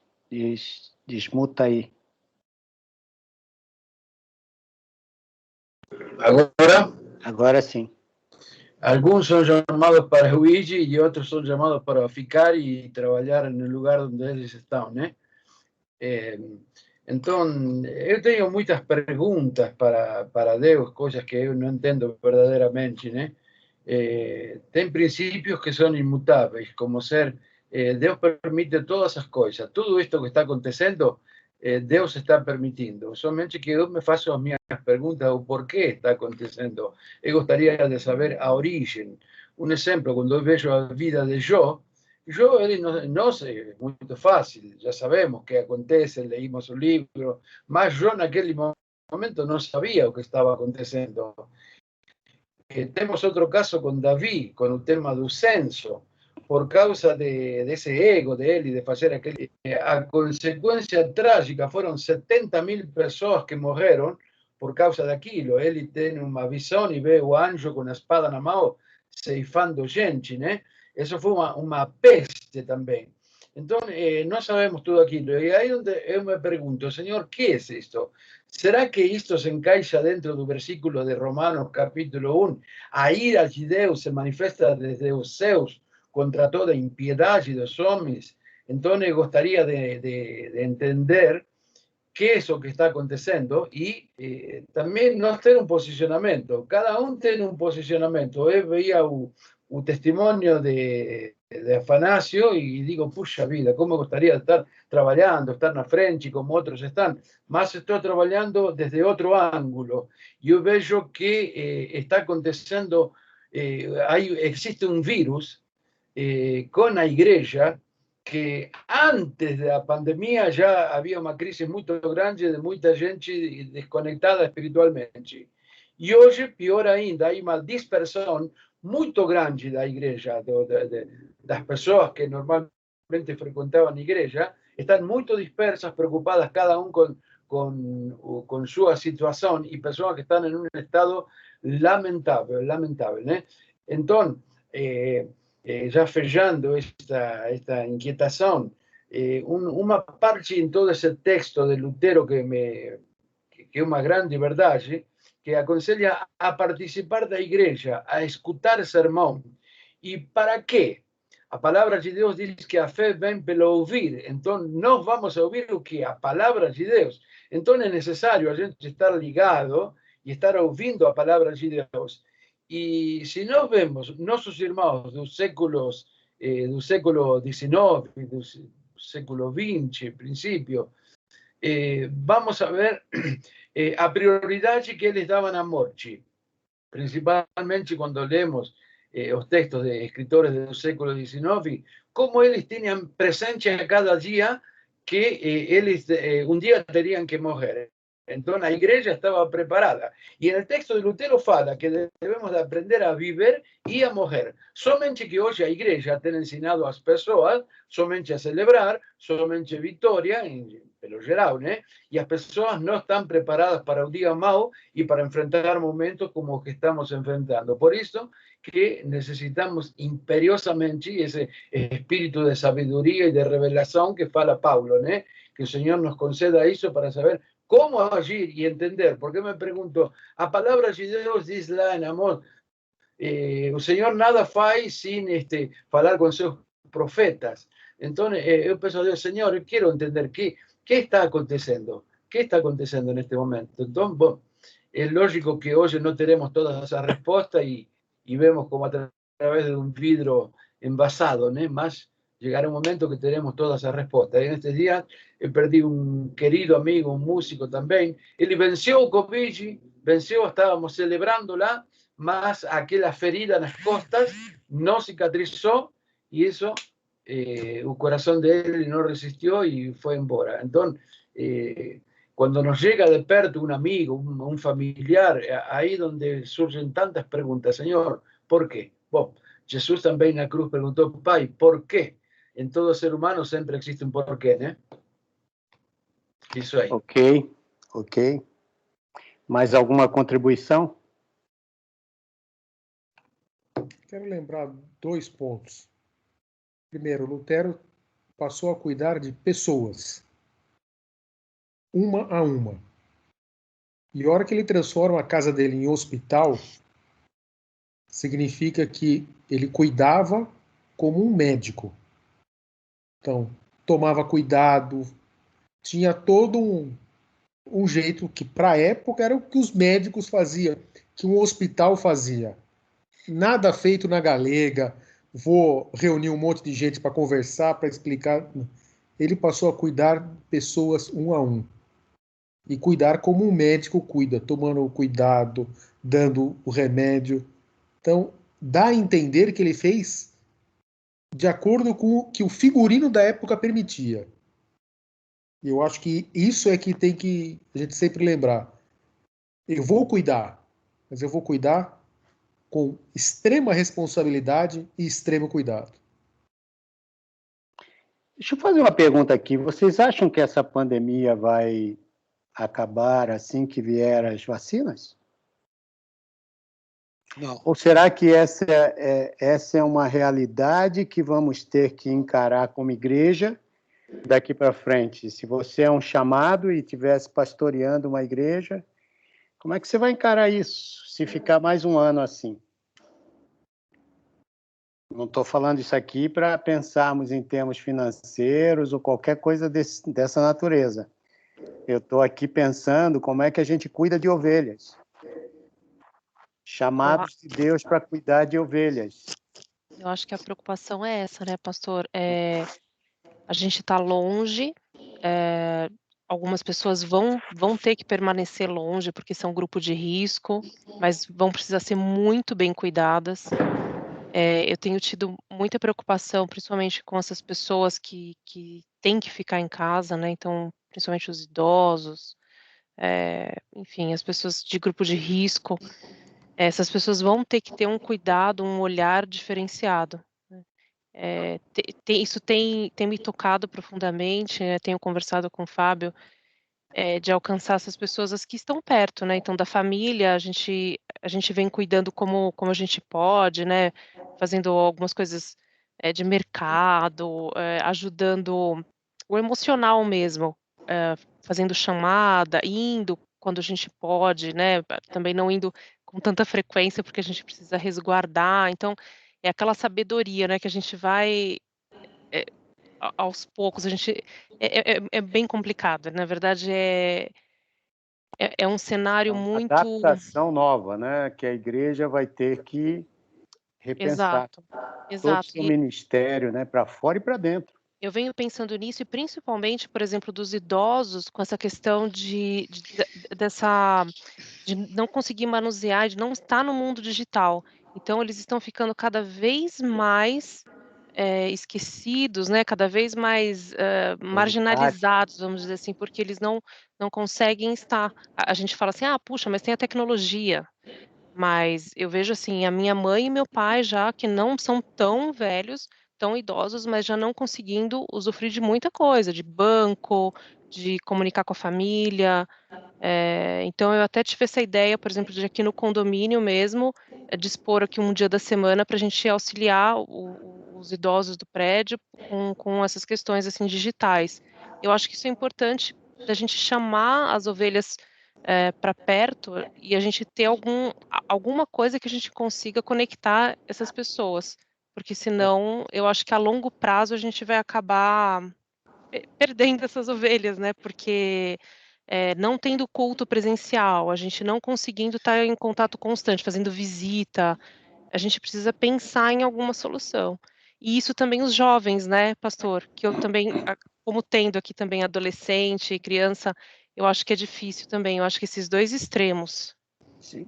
Desmuta aí. Agora sim. Alguns são chamados para huir e outros são chamados para ficar e trabalhar no lugar onde eles estão, né? Então, eu tenho muitas perguntas para Deus, coisas que eu não entendo verdadeiramente, né? Tem princípios que são imutáveis, como ser, Deus permite todas as coisas, tudo isto que está acontecendo, Deus está permitindo, somente que eu me faço as minhas perguntas, o porquê está acontecendo. Eu gostaria de saber a origem. Um exemplo, quando eu vejo a vida de Jó, ele não é muito fácil, já sabemos o que acontece, leímos o livro, mas Jó naquele momento não sabia o que estava acontecendo. Temos outro caso com Davi, com o tema do censo, por causa desse ego dele, de fazer aquele... A consequência trágica foram 70.000 pessoas que morreram por causa daquilo. Ele tem uma visão e vê o anjo com a espada na mão, ceifando gente, né? Isso foi uma peste também. Então, não sabemos tudo aquilo. E aí onde eu me pergunto, Senhor, o que é isto? Será que isto se encaixa dentro do versículo de Romanos, capítulo 1? A ira de Deus se manifesta desde os céus contra toda impiedade dos homens. Então, eu gostaria de entender que é isso que está acontecendo e também nós ter um posicionamento. Cada um tem um posicionamento. Eu veia o testemunho de Afanasio e digo, puxa vida, como gostaria de estar trabalhando, estar na frente como outros estão, mas estou trabalhando desde outro ângulo. E eu vejo que está acontecendo, existe um vírus com a igreja, que antes da pandemia já havia uma crise muito grande de muita gente desconectada espiritualmente. E hoje, pior ainda, há uma dispersão muito grande da igreja, das pessoas que normalmente frequentavam a igreja, estão muito dispersas, preocupadas, cada um com sua situação, e pessoas que estão em um estado lamentável, né? Então, já fechando esta inquietação, uma parte em todo esse texto de Lutero que é uma grande verdade, que aconselha a participar da igreja, a escutar sermão. E para quê? A palavra de Deus diz que a fé vem pelo ouvir. Então, nós vamos a ouvir o que? A palavra de Deus. Então, é necessário a gente estar ligado e estar ouvindo a palavra de Deus. E se nós vemos nossos irmãos do século XIX, do século XX, princípio, vamos a ver a prioridade que eles davam à morte, principalmente quando lemos os textos de escritores do século XIX, como eles tinham presente a cada dia que eles um dia teriam que morrer. Então a igreja estava preparada. E no texto de Lutero fala que devemos de aprender a viver e a morrer. Somente que hoje a igreja tem ensinado às pessoas somente a celebrar, somente vitória, pelo geral, né? E as pessoas não estão preparadas para o dia mau e para enfrentar momentos como os que estamos enfrentando. Por isso que necesitamos imperiosamente esse espírito de sabedoria e de revelação que fala Paulo, né? Que o Senhor nos conceda isso para saber como agir y entender. Porque me pregunto, a palavra de Deus diz lá en Amós, o Senhor nada faz sin falar con seus profetas. Entonces, eu penso a Deus, Senhor, eu quero entender que está acontecendo. ¿Qué está acontecendo en este momento? Entonces, bueno, es lógico que hoy no tenemos todas esas respuestas y vemos como a través de un vidrio envasado, ¿no? Más llegará un momento que tenemos todas esas respuestas. En este día perdí un querido amigo, un músico también. Él venció o COVID, venció, estábamos celebrándola, mas aquella ferida en las costas no cicatrizó y eso, el corazón de él no resistió y fue embora. Entonces, cuando nos llega de perto un amigo, un familiar, ahí donde surgen tantas preguntas, Señor, ¿por qué? Bueno, Jesús también en la cruz preguntó, Pai, ¿por qué? En todo ser humano siempre existe un porquê, né? Isso aí. Ok. Mais alguma contribuição? Quero lembrar 2 pontos. Primeiro, Lutero passou a cuidar de pessoas, uma a uma. E a hora que ele transforma a casa dele em hospital, significa que ele cuidava como um médico. Então, tomava cuidado, tinha todo um jeito que, para a época, era o que os médicos faziam, que um hospital fazia. Nada feito na galega, vou reunir um monte de gente para conversar, para explicar. Ele passou a cuidar de pessoas um a um. E cuidar como um médico cuida, tomando o cuidado, dando o remédio. Então, dá a entender que ele fez de acordo com o que o figurino da época permitia. E eu acho que isso é que tem que a gente sempre lembrar. Eu vou cuidar, mas eu vou cuidar com extrema responsabilidade e extremo cuidado. Deixa eu fazer uma pergunta aqui. Vocês acham que essa pandemia vai acabar assim que vier as vacinas? Não. Ou será que essa é uma realidade que vamos ter que encarar como igreja daqui para frente? Se você é um chamado e estivesse pastoreando uma igreja, como é que você vai encarar isso, se ficar mais um ano assim? Não estou falando isso aqui para pensarmos em termos financeiros ou qualquer coisa dessa natureza. Eu estou aqui pensando como é que a gente cuida de ovelhas. Chamados de Deus para cuidar de ovelhas. Eu acho que a preocupação é essa, né, pastor? A gente está longe, algumas pessoas vão ter que permanecer longe porque são grupo de risco, mas vão precisar ser muito bem cuidadas. Eu tenho tido muita preocupação, principalmente com essas pessoas que têm que ficar em casa, né? Então, principalmente os idosos, enfim, as pessoas de grupo de risco. Essas pessoas vão ter que ter um cuidado, um olhar diferenciado. Isso tem me tocado profundamente, né? Tenho conversado com o Fábio, de alcançar essas pessoas as que estão perto, né? Então, da família, a gente vem cuidando como a gente pode, né? Fazendo algumas coisas de mercado, ajudando o emocional mesmo, fazendo chamada, indo quando a gente pode, né? Também não indo com tanta frequência, porque a gente precisa resguardar. Então, é aquela sabedoria, né? Que a gente vai aos poucos. A gente é bem complicado. Na verdade, é um cenário muito adaptação nova, né? Que a igreja vai ter que repensar todo o seu ministério, né? Para fora e para dentro. Eu venho pensando nisso e principalmente, por exemplo, dos idosos com essa questão de não conseguir manusear, de não estar no mundo digital. Então, eles estão ficando cada vez mais esquecidos, né? Cada vez mais marginalizados, vamos dizer assim, porque eles não conseguem estar. A gente fala assim, puxa, mas tem a tecnologia. Mas eu vejo assim, a minha mãe e meu pai já, que não são tão velhos, tão idosos, mas já não conseguindo usufruir de muita coisa, de banco, de comunicar com a família. Então, eu até tive essa ideia, por exemplo, de aqui no condomínio mesmo, dispor aqui um dia da semana para a gente auxiliar os idosos do prédio com essas questões assim digitais. Eu acho que isso é importante, da gente chamar as ovelhas para perto e a gente ter alguma coisa que a gente consiga conectar essas pessoas, porque senão eu acho que a longo prazo a gente vai acabar perdendo essas ovelhas, né? Porque não tendo culto presencial, a gente não conseguindo estar em contato constante, fazendo visita, a gente precisa pensar em alguma solução. E isso também os jovens, né, pastor? Que eu também, como tendo aqui também adolescente e criança, eu acho que é difícil também. Eu acho que esses dois extremos. Sim.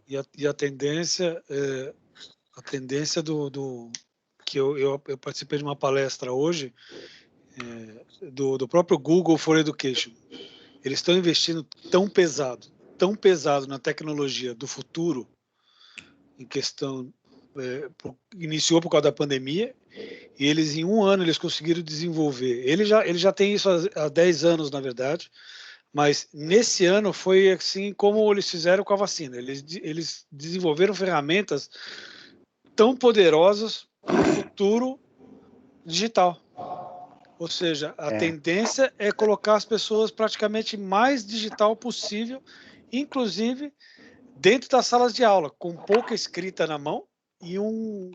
E a tendência do que eu participei de uma palestra hoje do próprio Google for Education. Eles estão investindo tão pesado na tecnologia do futuro, em questão iniciou por causa da pandemia, e eles em um ano eles conseguiram desenvolver. Ele já tem isso há 10 anos, na verdade, mas nesse ano foi assim como eles fizeram com a vacina. Eles desenvolveram ferramentas tão poderosas para o futuro digital. Ou seja, a tendência é colocar as pessoas praticamente mais digital possível, inclusive dentro das salas de aula, com pouca escrita na mão e um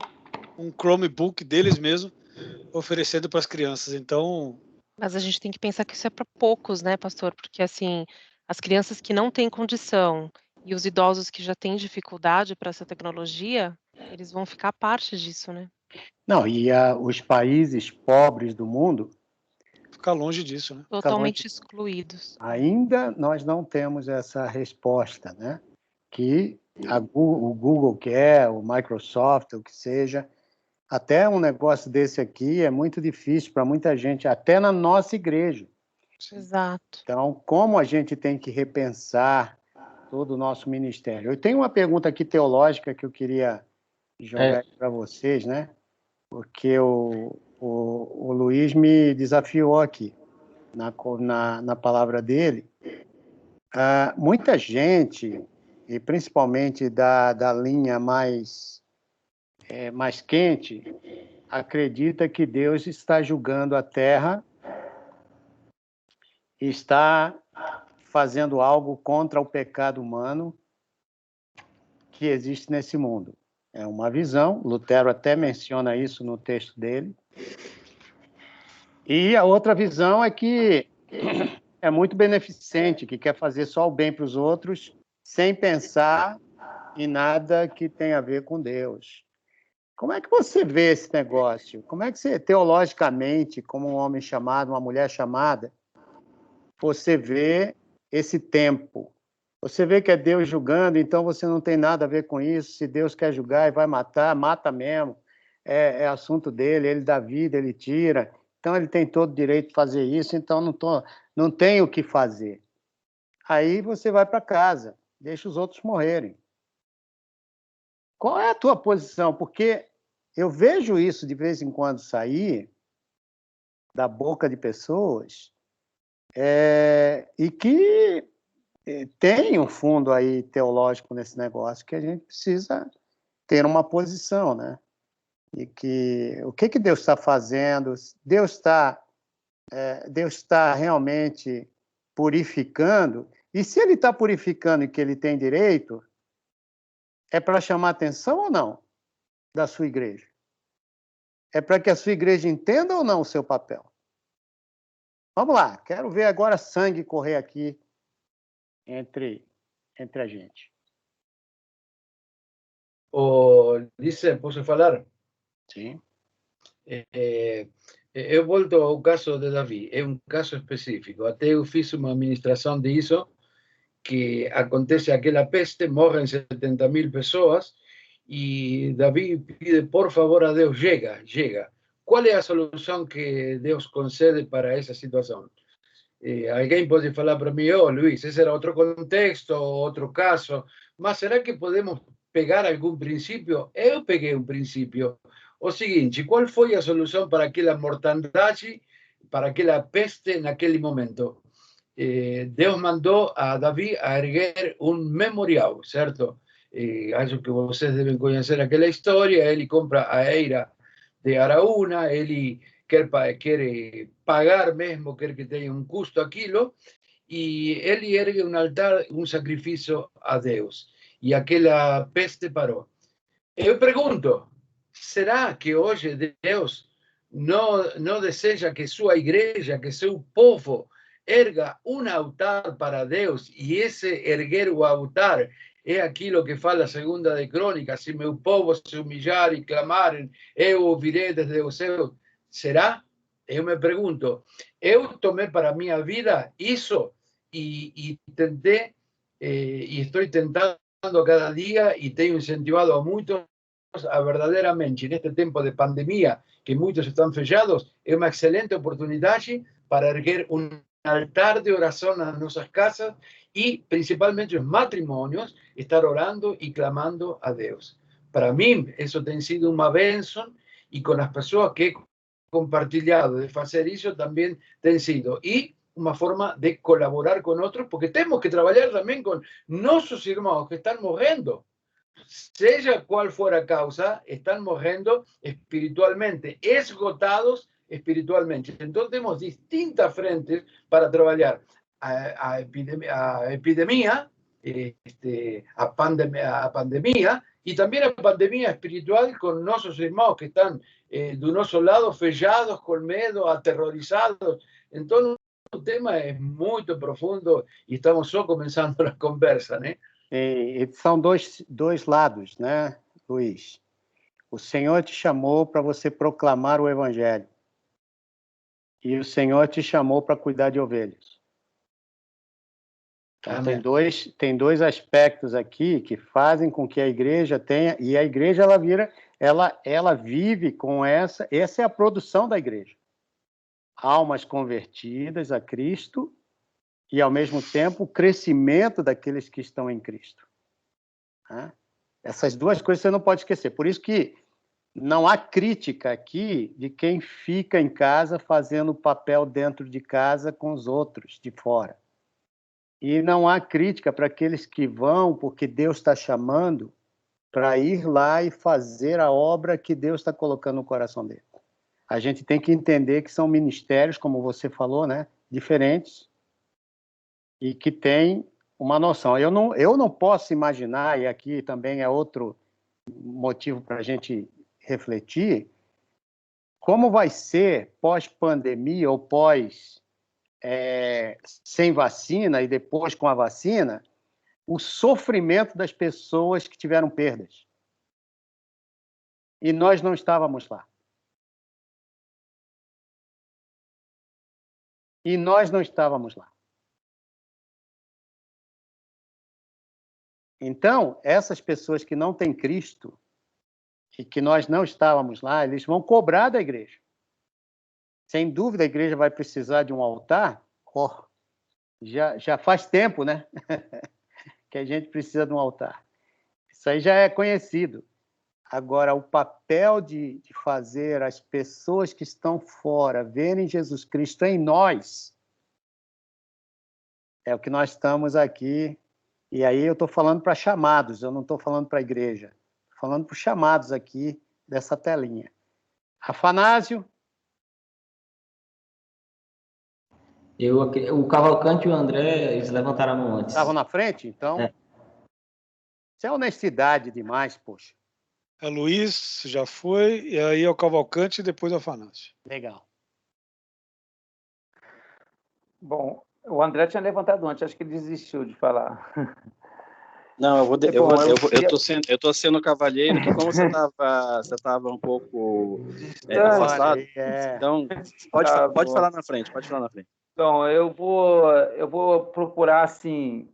Chromebook deles mesmo oferecendo para as crianças. Então, Mas a gente tem que pensar que isso é para poucos, né, pastor? Porque, assim, as crianças que não têm condição e os idosos que já têm dificuldade para essa tecnologia, eles vão ficar parte disso, né? Não, e os países pobres do mundo... Ficar longe disso, né? Totalmente excluídos. Ainda nós não temos essa resposta, né? Que o Google quer, o Microsoft, o que seja. Até um negócio desse aqui é muito difícil para muita gente, até na nossa igreja. Exato. Então, como a gente tem que repensar todo o nosso ministério? Eu tenho uma pergunta aqui teológica que eu queria jogar para vocês, né? Porque o Luiz me desafiou aqui na palavra dele. Muita gente, e principalmente da linha mais quente, acredita que Deus está julgando a terra e está fazendo algo contra o pecado humano que existe nesse mundo. É uma visão, Lutero até menciona isso no texto dele. E a outra visão é que é muito beneficente, que quer fazer só o bem para os outros, sem pensar em nada que tenha a ver com Deus. Como é que você vê esse negócio? Como é que você, teologicamente, como um homem chamado, uma mulher chamada, você vê esse tempo? Você vê que é Deus julgando, então você não tem nada a ver com isso. Se Deus quer julgar e vai matar, mata mesmo. É assunto dele, ele dá vida, ele tira. Então ele tem todo o direito de fazer isso, então não tem o que fazer. Aí você vai para casa, deixa os outros morrerem. Qual é a tua posição? Porque eu vejo isso de vez em quando sair da boca de pessoas e que tem um fundo aí teológico nesse negócio que a gente precisa ter uma posição, né? E que o que Deus está fazendo? Deus está realmente purificando? E se ele está purificando e que ele tem direito, é para chamar atenção ou não da sua igreja? É para que a sua igreja entenda ou não o seu papel? Vamos lá, quero ver agora sangue correr aqui entre a gente. Dice, posso falar? Sim. Eu volto ao caso de Davi, é um caso específico. Até eu fiz uma ministração disso, que acontece aquela peste, morrem 70.000 pessoas, e Davi pide, por favor, a Deus, llega. Qual é a solução que Deus concede para essa situação? Alguém pode falar para mim, Luiz, esse era outro contexto, outro caso, mas será que podemos pegar algum princípio? Eu peguei um princípio. O seguinte, qual foi a solução para aquela mortandade, para aquela peste naquele momento? Deus mandou a Davi a erguer um memorial, certo? Acho que vocês devem conhecer aquela história. Ele compra a eira de Araúna, ele quer pagar mesmo, quer que tenha um custo aquilo, e ele ergue um altar, um sacrifício a Deus. E aquela peste parou. Eu pergunto, será que hoje Deus não deseja que sua igreja, que seu povo erga um altar para Deus, e esse erguer o altar é aquilo que fala a segunda de Crônicas, se meu povo se humilhar e clamarem, eu ouvirei desde o céu. Será? Eu me pergunto. Eu tomei para minha vida isso e tentei, e estou tentando cada dia, e tenho incentivado a muitos a verdadeiramente, neste tempo de pandemia, que muitos estão fechados, é uma excelente oportunidade para erguer um altar de oração nas nossas casas e, principalmente, os matrimônios, estar orando e clamando a Deus. Para mim, isso tem sido uma bênção, e com as pessoas que he compartilhado de fazer isso também tem sido. E uma forma de colaborar com outros, porque temos que trabalhar também com nossos irmãos que estão morrendo. Seja qual for a causa, están morrendo espiritualmente, esgotados espiritualmente. Entonces tenemos distintas frentes para trabajar. A epidemia, a pandemia y también a pandemia espiritual con nuestros hermanos que están de nuestro lado fechados, con miedo, aterrorizados. Entonces, el tema es muy profundo y estamos só começando a conversa, né? E são dois lados, né, Luiz? O Senhor te chamou para você proclamar o Evangelho. E o Senhor te chamou para cuidar de ovelhas. Então, tem dois aspectos aqui que fazem com que a igreja tenha... E a igreja, ela vive com essa é a produção da igreja. Almas convertidas a Cristo e, ao mesmo tempo, o crescimento daqueles que estão em Cristo. Essas duas coisas você não pode esquecer. Por isso que não há crítica aqui de quem fica em casa fazendo o papel dentro de casa com os outros de fora. E não há crítica para aqueles que vão, porque Deus está chamando, para ir lá e fazer a obra que Deus está colocando no coração dele. A gente tem que entender que são ministérios, como você falou, né, diferentes, e que têm uma noção. Eu não posso imaginar, e aqui também é outro motivo para a gente refletir, como vai ser pós-pandemia ou sem vacina e depois com a vacina, o sofrimento das pessoas que tiveram perdas. E nós não estávamos lá. E nós não estávamos lá. Então, essas pessoas que não têm Cristo e que nós não estávamos lá, eles vão cobrar da igreja. Sem dúvida, a igreja vai precisar de um altar. Já faz tempo, né? Que a gente precisa de um altar. Isso aí já é conhecido. Agora, o papel de fazer as pessoas que estão fora verem Jesus Cristo em nós é o que nós estamos aqui. E aí eu estou falando para chamados, eu não estou falando para a igreja. Estou falando para os chamados aqui dessa telinha. Afanásio? O Cavalcante e o André, eles levantaram a mão antes. Estavam na frente, então? Isso é honestidade demais, poxa. É Luiz, já foi, e aí é o Cavalcante e depois o Afanásio. Legal. Bom, o André tinha levantado antes, acho que ele desistiu de falar. Não, eu tô sendo cavalheiro, que como você estava um pouco afastado, então pode falar na frente, Então, eu vou procurar, assim,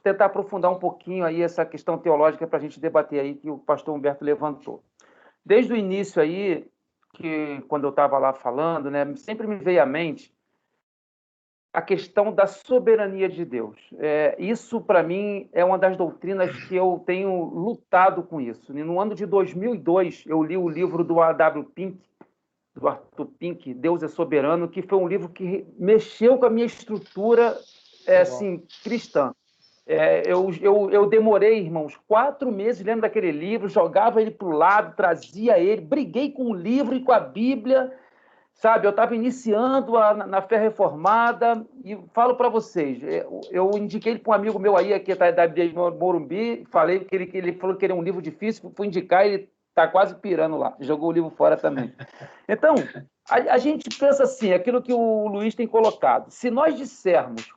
tentar aprofundar um pouquinho aí essa questão teológica para a gente debater aí, que o pastor Humberto levantou. Desde o início aí, que quando eu estava lá falando, né, sempre me veio à mente a questão da soberania de Deus. Isso, para mim, é uma das doutrinas que eu tenho lutado com isso. No ano de 2002, eu li o livro do A.W. Pink, do Arthur Pink, Deus é Soberano, que foi um livro que mexeu com a minha estrutura assim, cristã. Eu demorei, irmãos, 4 meses lendo aquele livro, jogava ele para o lado, trazia ele, briguei com o livro e com a Bíblia, sabe? Eu estava iniciando na fé reformada e falo para vocês, eu indiquei ele para um amigo meu aí, que está da Morumbi, falei que ele falou que era um livro difícil, fui indicar, ele está quase pirando lá, jogou o livro fora também. Então, a gente pensa assim, aquilo que o Luiz tem colocado, se nós dissermos,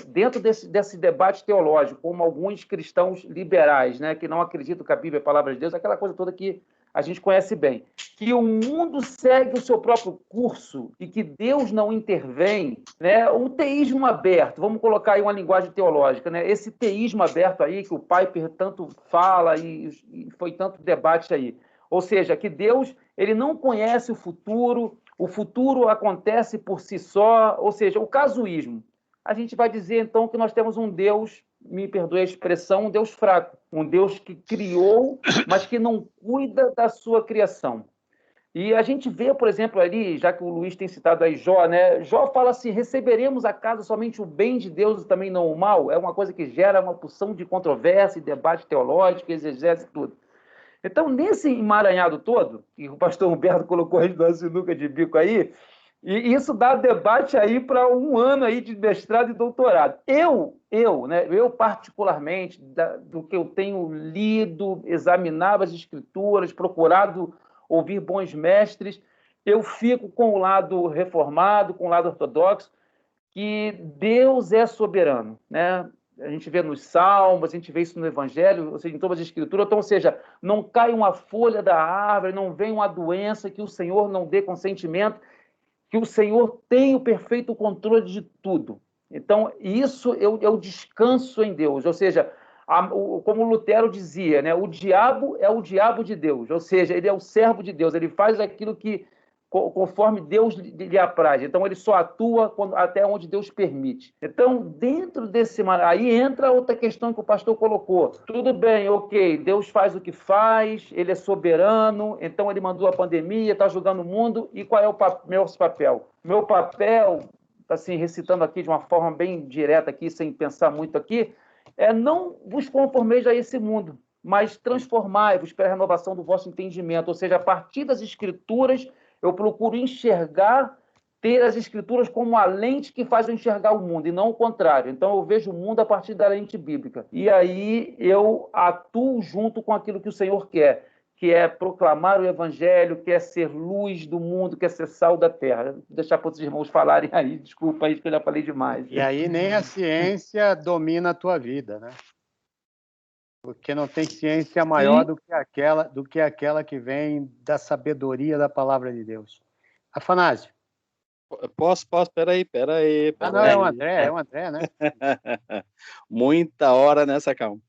dentro desse debate teológico, como alguns cristãos liberais, né, que não acreditam que a Bíblia é a palavra de Deus, aquela coisa toda que a gente conhece bem, que o mundo segue o seu próprio curso e que Deus não intervém, né? O teísmo aberto, vamos colocar aí uma linguagem teológica, né? Esse teísmo aberto aí que o Piper tanto fala e foi tanto debate aí, ou seja, que Deus ele não conhece o futuro acontece por si só, ou seja, o casuísmo. A gente vai dizer então que nós temos um Deus, me perdoe a expressão, um Deus fraco, um Deus que criou, mas que não cuida da sua criação. E a gente vê, por exemplo, ali, já que o Luiz tem citado aí Jó, né? Jó fala assim, receberemos a casa somente o bem de Deus e também não o mal. É uma coisa que gera uma porção de controvérsia, debate teológico, exegese, tudo. Então, nesse emaranhado todo, que o pastor Humberto colocou a gente na sinuca de bico aí, E isso dá debate aí para um ano aí de mestrado e doutorado. Eu particularmente, do que eu tenho lido, examinado as escrituras, procurado ouvir bons mestres, eu fico com o lado reformado, com o lado ortodoxo, que Deus é soberano, né? A gente vê nos Salmos, a gente vê isso no Evangelho, ou seja, em todas as Escrituras. Então, ou seja, não cai uma folha da árvore, não vem uma doença que o Senhor não dê consentimento, que o Senhor tem o perfeito controle de tudo. Então, isso eu descanso em Deus. Ou seja, como Lutero dizia, né, o diabo é o diabo de Deus. Ou seja, ele é o servo de Deus. Ele faz aquilo que conforme Deus lhe apraz. Então, ele só atua até onde Deus permite. Então, dentro desse... Aí entra outra questão que o pastor colocou. Tudo bem, ok, Deus faz o que faz, ele é soberano, então ele mandou a pandemia, está julgando o mundo, e qual é o meu papel? Meu papel, assim, recitando aqui de uma forma bem direta, aqui, sem pensar muito aqui, é não vos conformeis a esse mundo, mas transformai-vos pela renovação do vosso entendimento. Ou seja, a partir das Escrituras, eu procuro enxergar, ter as Escrituras como a lente que faz eu enxergar o mundo, e não o contrário. Então, eu vejo o mundo a partir da lente bíblica. E aí eu atuo junto com aquilo que o Senhor quer, que é proclamar o Evangelho, que é ser luz do mundo, que é ser sal da terra. Vou deixar para os irmãos falarem aí, desculpa aí que eu já falei demais. E aí nem a ciência domina a tua vida, né? Porque não tem ciência maior do que aquela que vem da sabedoria da palavra de Deus. Afanásio. Posso? Peraí. Não, é o André, né? Muita hora nessa calma.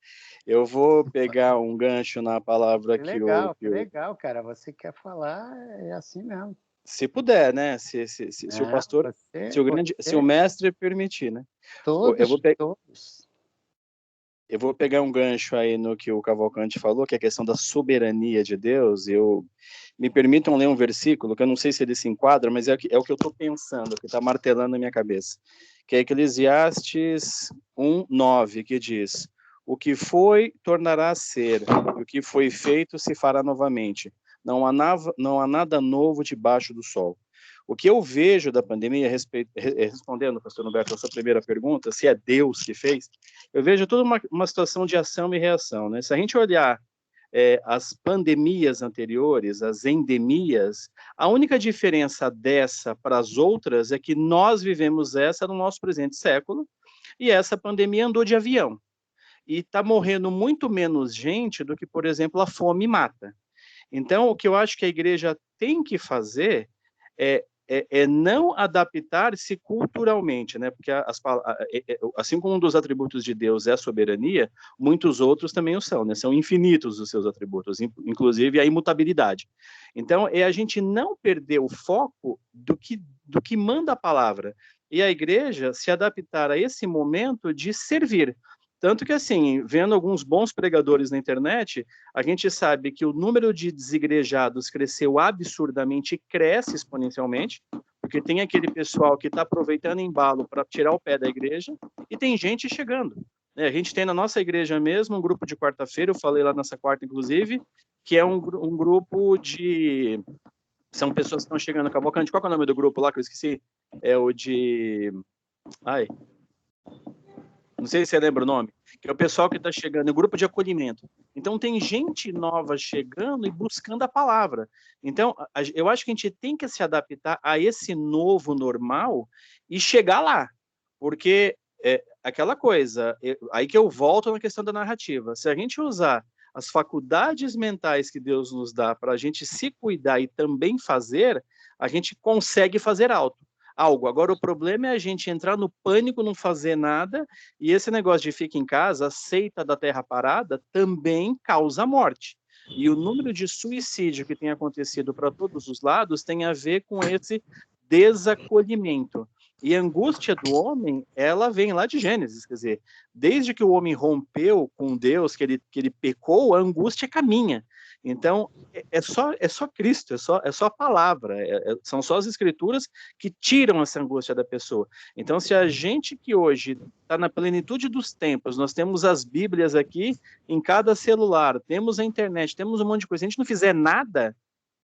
Eu vou pegar um gancho na palavra que legal, cara. Você quer falar, é assim mesmo. Se puder, né? Se o pastor, se o mestre permitir, né? Todos. Eu vou pegar um gancho aí no que o Cavalcante falou, que é a questão da soberania de Deus. Me permitam ler um versículo, que eu não sei se ele se enquadra, mas é o que eu estou pensando, que está martelando na minha cabeça, que é Eclesiastes 1:9, que diz: o que foi, tornará a ser, e o que foi feito se fará novamente. Não há nada novo debaixo do sol. O que eu vejo da pandemia, respondendo, pastor Humberto, a sua primeira pergunta, se é Deus que fez, eu vejo toda uma situação de ação e reação, né? Se a gente olhar as pandemias anteriores, as endemias, a única diferença dessa para as outras é que nós vivemos essa no nosso presente século, e essa pandemia andou de avião. E está morrendo muito menos gente do que, por exemplo, a fome mata. Então, o que eu acho que a igreja tem que fazer é não adaptar-se culturalmente, né? Porque assim como um dos atributos de Deus é a soberania, muitos outros também o são, né? São infinitos os seus atributos, inclusive a imutabilidade. Então, é a gente não perder o foco do que manda a palavra, e a igreja se adaptar a esse momento de servir. Tanto que, assim, vendo alguns bons pregadores na internet, a gente sabe que o número de desigrejados cresceu absurdamente e cresce exponencialmente, porque tem aquele pessoal que está aproveitando embalo para tirar o pé da igreja, e tem gente chegando. A gente tem na nossa igreja mesmo um grupo de quarta-feira, eu falei lá nessa quarta, inclusive, que é um grupo de... São pessoas que estão chegando. Cavalcante, qual é o nome do grupo lá que eu esqueci? É o de... Não sei se você lembra o nome, que é o pessoal que está chegando, é o grupo de acolhimento. Então, tem gente nova chegando e buscando a palavra. Então, eu acho que a gente tem que se adaptar a esse novo normal e chegar lá. Porque aquela coisa, aí que eu volto na questão da narrativa. Se a gente usar as faculdades mentais que Deus nos dá para a gente se cuidar e também fazer, a gente consegue fazer algo. Agora, o problema é a gente entrar no pânico, não fazer nada, e esse negócio de fica em casa, seita da terra parada, também causa morte. E o número de suicídio que tem acontecido para todos os lados tem a ver com esse desacolhimento. E a angústia do homem, ela vem lá de Gênesis, quer dizer, desde que o homem rompeu com Deus, que ele pecou, a angústia caminha. Então, é só Cristo, é só a palavra, são só as escrituras que tiram essa angústia da pessoa. Então, se a gente que hoje está na plenitude dos tempos, nós temos as Bíblias aqui em cada celular, temos a internet, temos um monte de coisa, se a gente não fizer nada,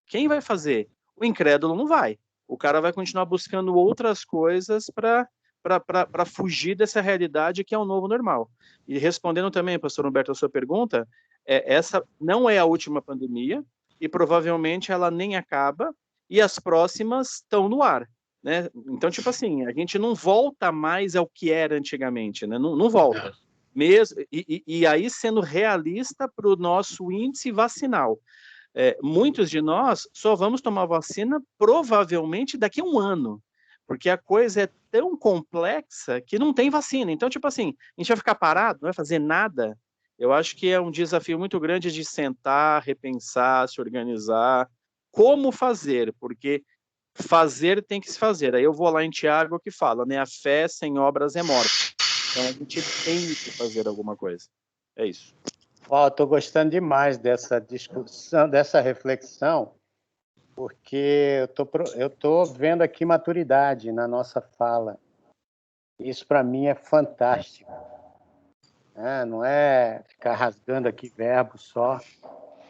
quem vai fazer? O incrédulo não vai. o cara vai continuar buscando outras coisas para fugir dessa realidade que é o novo normal. E respondendo também, pastor Humberto, a sua pergunta, essa não é a última pandemia e provavelmente ela nem acaba e as próximas estão no ar, né? Então, tipo assim, a gente não volta mais ao que era antigamente, né? Não volta. Mesmo, e aí sendo realista para o nosso índice vacinal. Muitos de nós só vamos tomar vacina provavelmente daqui a um ano, porque a coisa é tão complexa que não tem vacina. Então, tipo assim, a gente vai ficar parado, não vai fazer nada. Eu acho que é um desafio muito grande de sentar, repensar, se organizar, como fazer, porque fazer tem que se fazer. Aí eu vou lá em Tiago que fala, né? A fé sem obras é morta. Então a gente tem que fazer alguma coisa. É isso. Estou gostando demais dessa discussão, dessa reflexão, porque eu estou vendo aqui maturidade na nossa fala. Isso, para mim, é fantástico. Não é ficar rasgando aqui verbos só,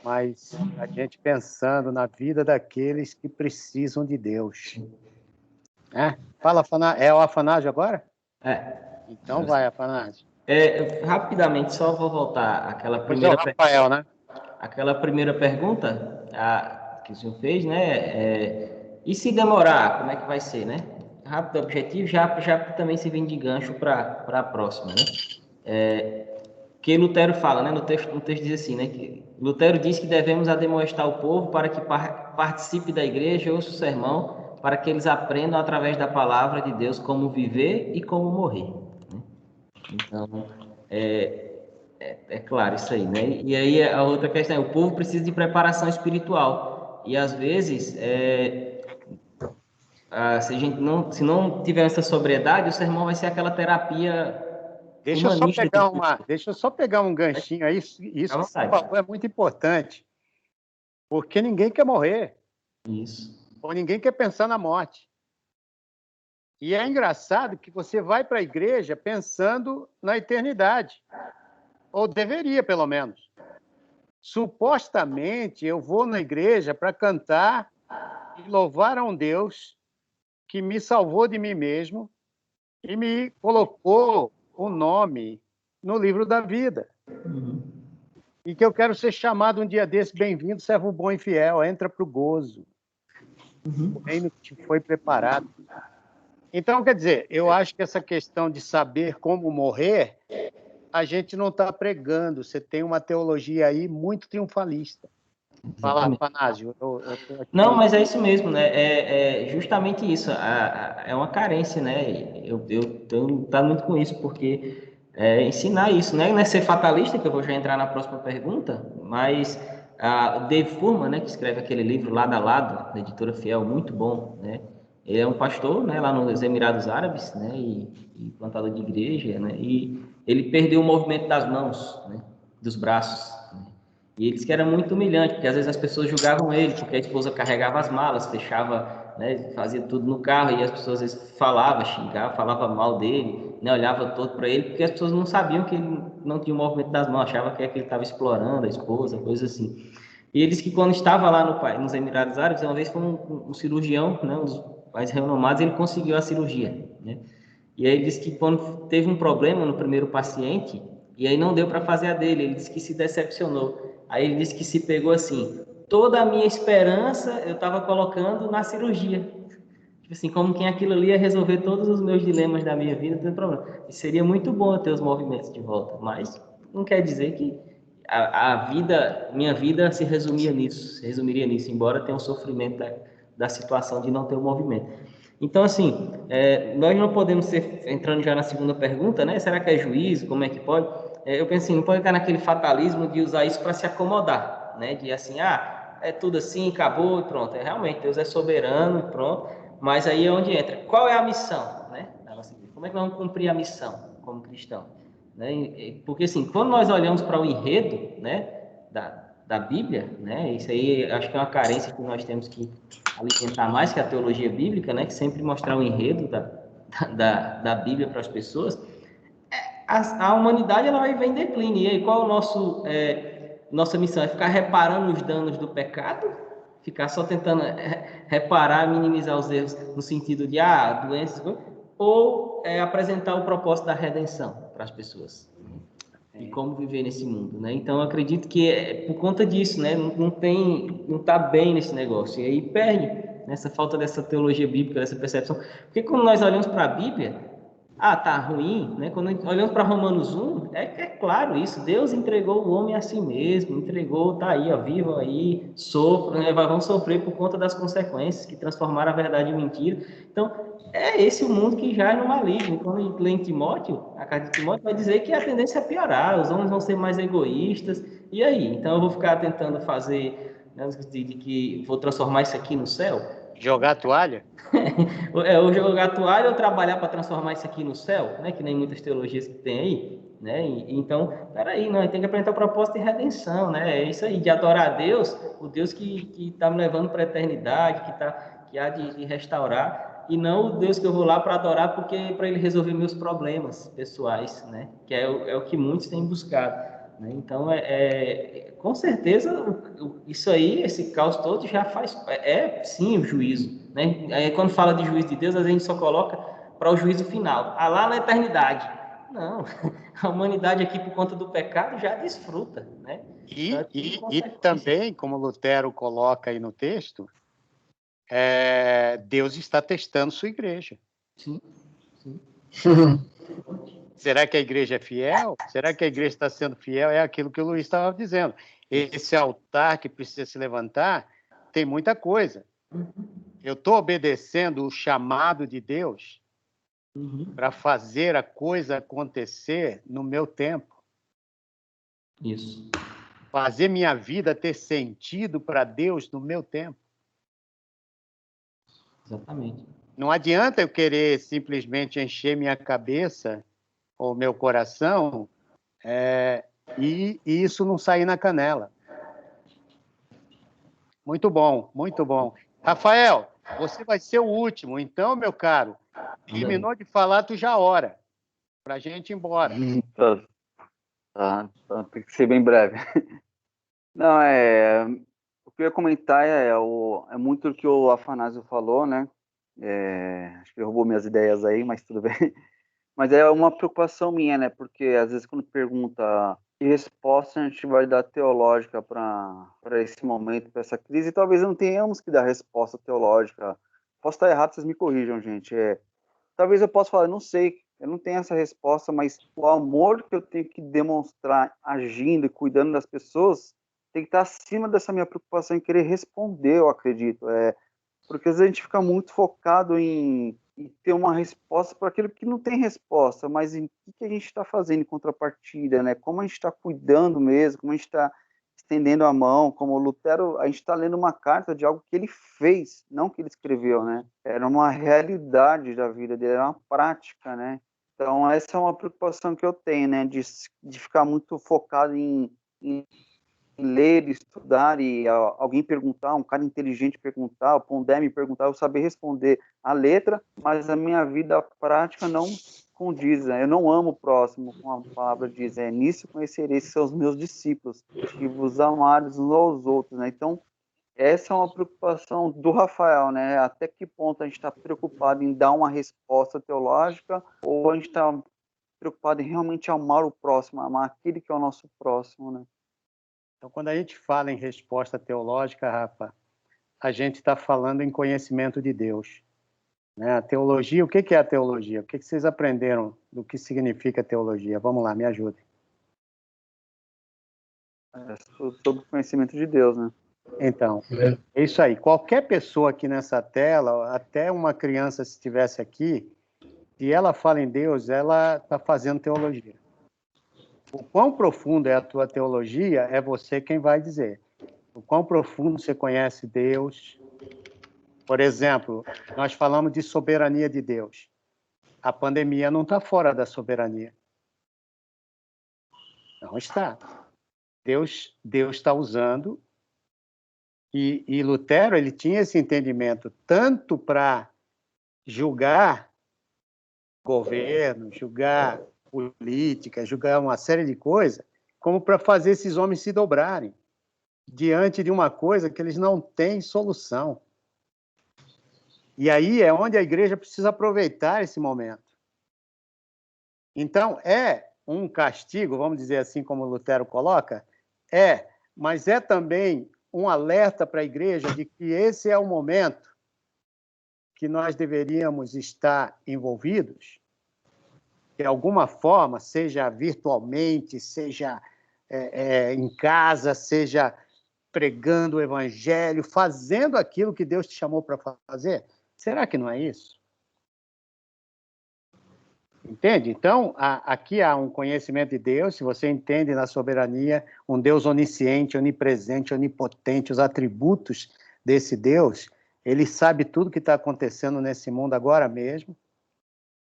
mas a gente pensando na vida daqueles que precisam de Deus. Fala, Afanásio. É o Afanásio agora? Então vai, Afanásio. Rapidamente, só vou voltar àquela primeira Rafael, né? Aquela primeira pergunta que o senhor fez, né? E se demorar, como é que vai ser, né? Rápido, objetivo, já também se vem de gancho para a próxima, né? Que Lutero fala, né? No texto diz assim, né? Que Lutero diz que devemos admoestar o povo para que participe da igreja, ouça o sermão, para que eles aprendam através da palavra de Deus como viver e como morrer. Né? Então, é claro isso aí, né? E aí a outra questão é, o povo precisa de preparação espiritual. E às vezes, se não tiver essa sobriedade, o sermão vai ser aquela terapia. Deixa eu só pegar um ganchinho aí. Isso que você falou é muito importante. Porque ninguém quer morrer. Isso. Ou ninguém quer pensar na morte. E é engraçado que você vai para a igreja pensando na eternidade. Ou deveria, pelo menos. Supostamente, eu vou na igreja para cantar e louvar a um Deus que me salvou de mim mesmo e me colocou o nome no livro da vida. E que eu quero ser chamado um dia desse, bem-vindo, servo bom e fiel, entra para o gozo. O reino que te foi preparado. Então, quer dizer, eu acho que essa questão de saber como morrer, a gente não está pregando. Você tem uma teologia aí muito triunfalista. Fala, Afanásio. Não, mas é isso mesmo, né? É justamente isso. É uma carência, né? Eu tenho lutado muito com isso, porque ensinar isso, né? Não é ser fatalista, que eu vou já entrar na próxima pergunta, mas a Dave Furman, né, que escreve aquele livro Lado a Lado, da editora Fiel, muito bom, né? Ele é um pastor, né, lá nos Emirados Árabes, né, e plantador de igreja, né? E ele perdeu o movimento das mãos, né, dos braços. Né? E ele disse que era muito humilhante, porque às vezes as pessoas julgavam ele, porque a esposa carregava as malas, fechava, né, fazia tudo no carro, e as pessoas às vezes falavam, xingavam, falavam mal dele, né, olhavam todo para ele, porque as pessoas não sabiam que ele não tinha o movimento das mãos, achavam que ele estava explorando a esposa, coisa assim. E ele disse que quando estava lá nos Emirados Árabes, uma vez foi um cirurgião, né, um dos mais renomados, ele conseguiu a cirurgia, né? E aí ele disse que quando teve um problema no primeiro paciente, e aí não deu para fazer a dele, ele disse que se decepcionou. Aí ele disse que se pegou assim, toda a minha esperança eu estava colocando na cirurgia. Tipo assim, como quem aquilo ali ia resolver todos os meus dilemas da minha vida, não tem problema. E seria muito bom ter os movimentos de volta, mas não quer dizer que minha vida se resumiria nisso, embora tenha um sofrimento da situação de não ter o movimento. Então, assim, nós não podemos ser, entrando já na segunda pergunta, né? Será que é juízo? Como é que pode? Eu penso assim, não pode ficar naquele fatalismo de usar isso para se acomodar, né? De assim, é tudo assim, acabou e pronto. Realmente, Deus é soberano e pronto. Mas aí é onde entra. Qual é a missão, né? Como é que nós vamos cumprir a missão como cristão? Né? Porque, assim, quando nós olhamos para o enredo, né, da Bíblia, né? Isso aí acho que é uma carência que nós temos que alimentar mais que a teologia bíblica, né? Que sempre mostrar o enredo da Bíblia para as pessoas. A humanidade ela vai em declínio. E aí, qual é o nossa missão? É ficar reparando os danos do pecado? ficar só tentando reparar, minimizar os erros no sentido de doenças, ou apresentar o propósito da redenção para as pessoas, né? E como viver nesse mundo, né? Então, eu acredito que é por conta disso, né? Não está bem nesse negócio, e aí perde nessa falta dessa teologia bíblica, dessa percepção. Porque quando nós olhamos para a Bíblia, tá ruim, né? Quando olhamos para Romanos 1, é claro isso, Deus entregou o homem a si mesmo, entregou, tá aí, vivam aí, sofram, né? Vão sofrer por conta das consequências que transformaram a verdade em mentira. Então, é esse o mundo que jaz no maligno. Quando a gente lê em Timóteo, a carta de Timóteo vai dizer que a tendência é piorar, os homens vão ser mais egoístas, e aí? Então, eu vou ficar tentando fazer, né, de que vou transformar isso aqui no céu? Jogar a toalha? Ou jogar a toalha ou trabalhar para transformar isso aqui no céu, né? Que nem muitas teologias que tem aí, né? Então, peraí, não, tem que apresentar o propósito de redenção, né? É isso aí, de adorar a Deus, o Deus que está me levando para a eternidade, que há de restaurar, e não o Deus que eu vou lá para adorar porque para ele resolver meus problemas pessoais, né? Que é o que muitos têm buscado. Então, com certeza, isso aí, esse caos todo já faz, sim, o juízo, né? Aí, quando fala de juízo de Deus, a gente só coloca para o juízo final, lá na eternidade. Não, a humanidade aqui, por conta do pecado, já desfruta, né? E também, como Lutero coloca aí no texto, Deus está testando sua igreja. Sim. Será que a igreja é fiel? Será que a igreja está sendo fiel? É aquilo que o Luiz estava dizendo. Esse altar que precisa se levantar tem muita coisa. Eu estou obedecendo o chamado de Deus para fazer a coisa acontecer no meu tempo. Isso. Fazer minha vida ter sentido para Deus no meu tempo. Exatamente. Não adianta eu querer simplesmente encher minha cabeça ou meu coração e isso não sair na canela. Muito bom, muito bom. Rafael, você vai ser o último, então, meu caro, terminou de falar, tu já ora, para a gente ir embora. Tá, tem que ser bem breve. Não, o que eu ia comentar é muito o que o Afanásio falou, né? Acho que ele roubou minhas ideias aí, mas tudo bem. Mas é uma preocupação minha, né? Porque às vezes quando pergunta que resposta a gente vai dar teológica para esse momento, para essa crise, talvez não tenhamos que dar resposta teológica. Posso estar errado, vocês me corrijam, gente. Talvez eu possa falar, não sei, eu não tenho essa resposta, mas o amor que eu tenho que demonstrar agindo e cuidando das pessoas tem que estar acima dessa minha preocupação em querer responder, eu acredito. Porque às vezes a gente fica muito focado em ter uma resposta para aquilo que não tem resposta, mas em que a gente está fazendo em contrapartida, né? Como a gente está cuidando mesmo, como a gente está estendendo a mão, como o Lutero, a gente está lendo uma carta de algo que ele fez, não que ele escreveu, né? Era uma realidade da vida dele, era uma prática, né? Então essa é uma preocupação que eu tenho, né? De ficar muito focado em ler, estudar e alguém perguntar, um cara inteligente perguntar, o Pondé me perguntar, eu saber responder a letra, mas a minha vida prática não condiz, né? Eu não amo o próximo, como a palavra diz, nisso conhecereis que são os meus discípulos, que vos amares uns aos outros, né? Então, essa é uma preocupação do Rafael, né? Até que ponto a gente está preocupado em dar uma resposta teológica ou a gente está preocupado em realmente amar o próximo, amar aquele que é o nosso próximo, né? Então, quando a gente fala em resposta teológica, Rafa, a gente está falando em conhecimento de Deus. Né? A teologia, o que é a teologia? O que vocês aprenderam do que significa teologia? Vamos lá, me ajudem. Sobre o conhecimento de Deus, né? Então, é isso aí. Qualquer pessoa aqui nessa tela, até uma criança se estivesse aqui, se ela fala em Deus, ela está fazendo teologia. O quão profundo é a tua teologia é você quem vai dizer. O quão profundo você conhece Deus. Por exemplo, nós falamos de soberania de Deus. A pandemia não está fora da soberania. Não está. Deus está usando. E Lutero, ele tinha esse entendimento tanto para julgar governo, julgar política, julgar uma série de coisas, como para fazer esses homens se dobrarem diante de uma coisa que eles não têm solução. E aí é onde a igreja precisa aproveitar esse momento. Então, é um castigo, vamos dizer assim, como Lutero coloca? Mas é também um alerta para a igreja de que esse é o momento que nós deveríamos estar envolvidos, de alguma forma, seja virtualmente, seja em casa, seja pregando o evangelho, fazendo aquilo que Deus te chamou para fazer. Será que não é isso? Entende? Então, aqui há um conhecimento de Deus, se você entende na soberania, um Deus onisciente, onipresente, onipotente, os atributos desse Deus, ele sabe tudo o que está acontecendo nesse mundo agora mesmo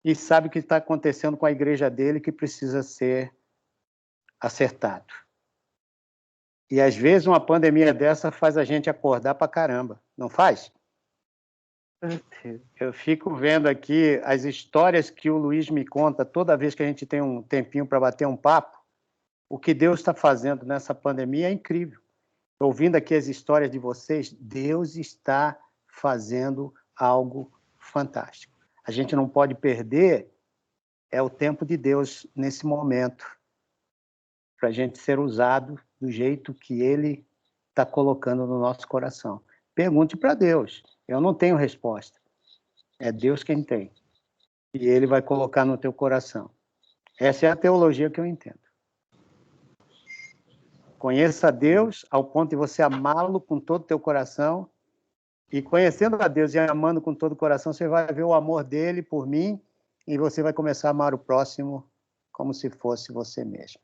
e sabe o que está acontecendo com a igreja dele que precisa ser acertado. E, às vezes, uma pandemia dessa faz a gente acordar pra caramba, não faz? Eu fico vendo aqui as histórias que o Luiz me conta toda vez que a gente tem um tempinho para bater um papo. O que Deus está fazendo nessa pandemia é incrível. Ouvindo aqui as histórias de vocês, Deus está fazendo algo fantástico. A gente não pode perder o tempo de Deus nesse momento, para a gente ser usado do jeito que Ele está colocando no nosso coração. Pergunte para Deus. Eu não tenho resposta. É Deus quem tem. E Ele vai colocar no teu coração. Essa é a teologia que eu entendo. Conheça a Deus ao ponto de você amá-lo com todo o teu coração. E conhecendo a Deus e amando com todo o coração, você vai ver o amor dele por mim e você vai começar a amar o próximo como se fosse você mesmo.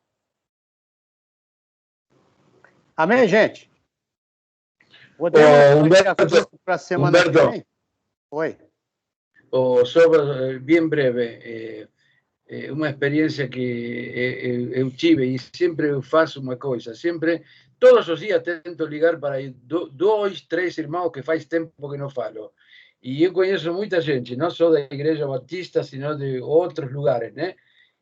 Amém, gente? Podemos para a semana que vem? Oi. Só bem breve, uma experiência que eu tive e sempre eu faço uma coisa, sempre, todos os dias tento ligar para 2, 3 irmãos que faz tempo que não falo. E eu conheço muita gente, não só da Igreja Batista, sino de outros lugares, né?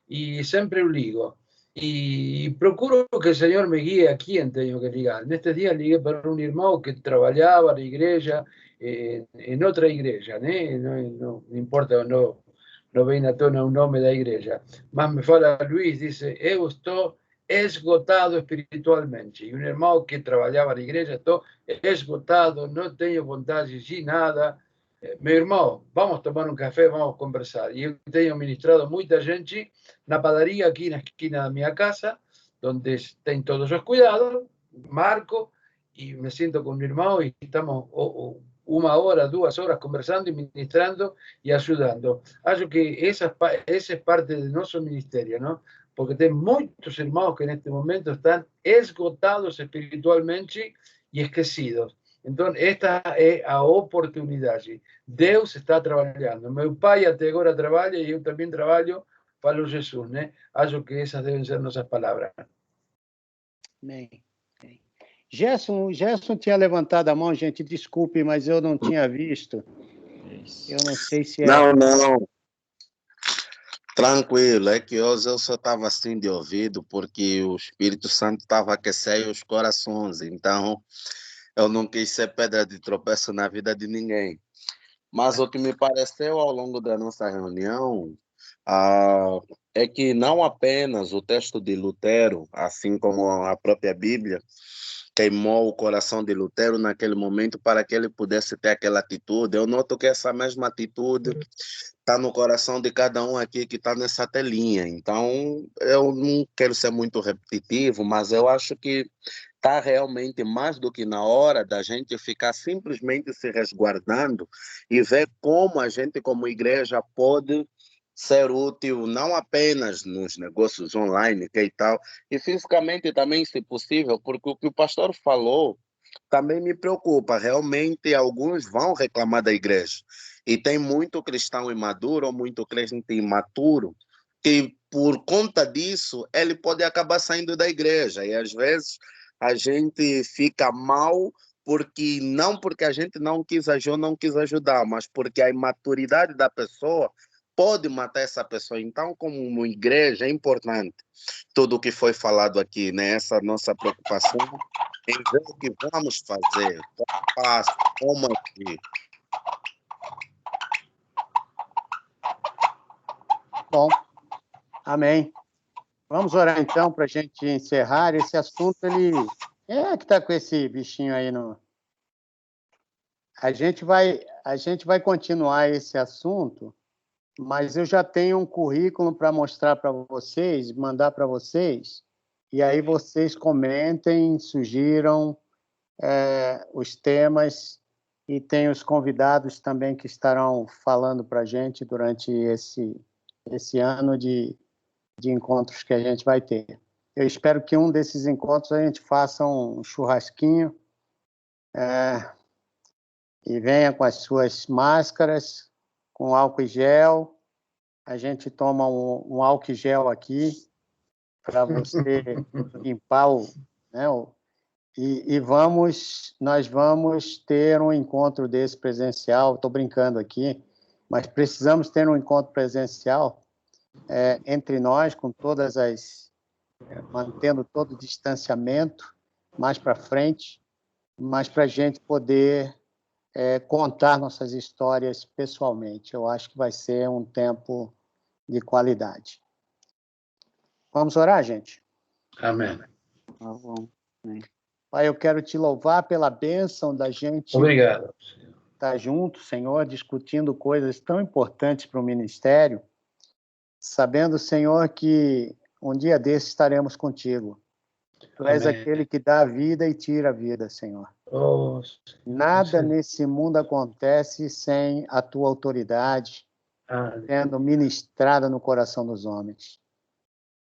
E sempre eu ligo. Y procuro que el Señor me guíe a quién tengo que ligar. En estos días ligué para un hermano que trabajaba en la iglesia, en otra iglesia, no importa, no ven a tona un nombre de la iglesia. Más me fala Luis, dice, yo estoy esgotado espiritualmente. Y un hermano que trabajaba en la iglesia, estoy esgotado, no tengo voluntad de decir nada. Mi hermano, vamos a tomar un café, vamos a conversar. Y yo tengo ministrado mucha gente en la padaría aquí en la esquina de mi casa, donde tengo todos los cuidados, marco y me siento con mi hermano y estamos 1 hora, 2 horas conversando y ministrando y ayudando. Acho que esa es parte de nuestro ministerio, ¿no? Porque tengo muchos hermanos que en este momento están esgotados espiritualmente y esquecidos. Entonces, esta es a oportunidade. Deus está trabalhando. Meu pai até agora trabalha e eu também trabalho para o Jesus, né? Acho que essas devem ser nossas palavras. Bem. Gerson tinha levantado a mão, gente, desculpe, mas eu não tinha visto. Eu não sei se é... Não. Tranquilo, é que hoje eu só estava assim de ouvido, porque o Espírito Santo estava aquecendo os corações, então... eu não quis ser pedra de tropeço na vida de ninguém. Mas o que me pareceu ao longo da nossa reunião é que não apenas o texto de Lutero, assim como a própria Bíblia, queimou o coração de Lutero naquele momento para que ele pudesse ter aquela atitude. Eu noto que essa mesma atitude está no coração de cada um aqui que está nessa telinha. Então, eu não quero ser muito repetitivo, mas eu acho que está realmente mais do que na hora da gente ficar simplesmente se resguardando e ver como a gente, como igreja, pode ser útil não apenas nos negócios online e tal, e fisicamente também, se possível, porque o que o pastor falou também me preocupa. Realmente, alguns vão reclamar da igreja. E tem muito cristão imaduro ou muito crente imaturo que, por conta disso, ele pode acabar saindo da igreja. E, às vezes, a gente fica mal não porque a gente não quis agir ou não quis ajudar, mas porque a imaturidade da pessoa pode matar essa pessoa. Então, como uma igreja, é importante tudo o que foi falado aqui, né? Essa nossa preocupação em ver o que vamos fazer, com paz, como agir. Bom, amém. Vamos orar então para a gente encerrar. Esse assunto, ele é que está com esse bichinho aí no. A gente vai continuar esse assunto, mas eu já tenho um currículo para mostrar para vocês, mandar para vocês, e aí vocês comentem, sugiram os temas, e tem os convidados também que estarão falando para a gente durante esse ano de encontros que a gente vai ter. Eu espero que um desses encontros a gente faça um churrasquinho e venha com as suas máscaras, com álcool e gel. A gente toma um álcool e gel aqui para você limpar e nós vamos ter um encontro desse presencial. Estou brincando aqui, mas precisamos ter um encontro presencial entre nós, com mantendo todo o distanciamento mais para frente, mas para a gente poder contar nossas histórias pessoalmente. Eu acho que vai ser um tempo de qualidade. Vamos orar, gente? Amém. Tá bom. Pai, eu quero te louvar pela bênção da gente Obrigado. estar junto, Senhor, discutindo coisas tão importantes para o ministério, sabendo, Senhor, que um dia desses estaremos contigo. Tu és aquele que dá a vida e tira a vida, Senhor. Nada nesse mundo acontece sem a tua autoridade sendo ministrada no coração dos homens.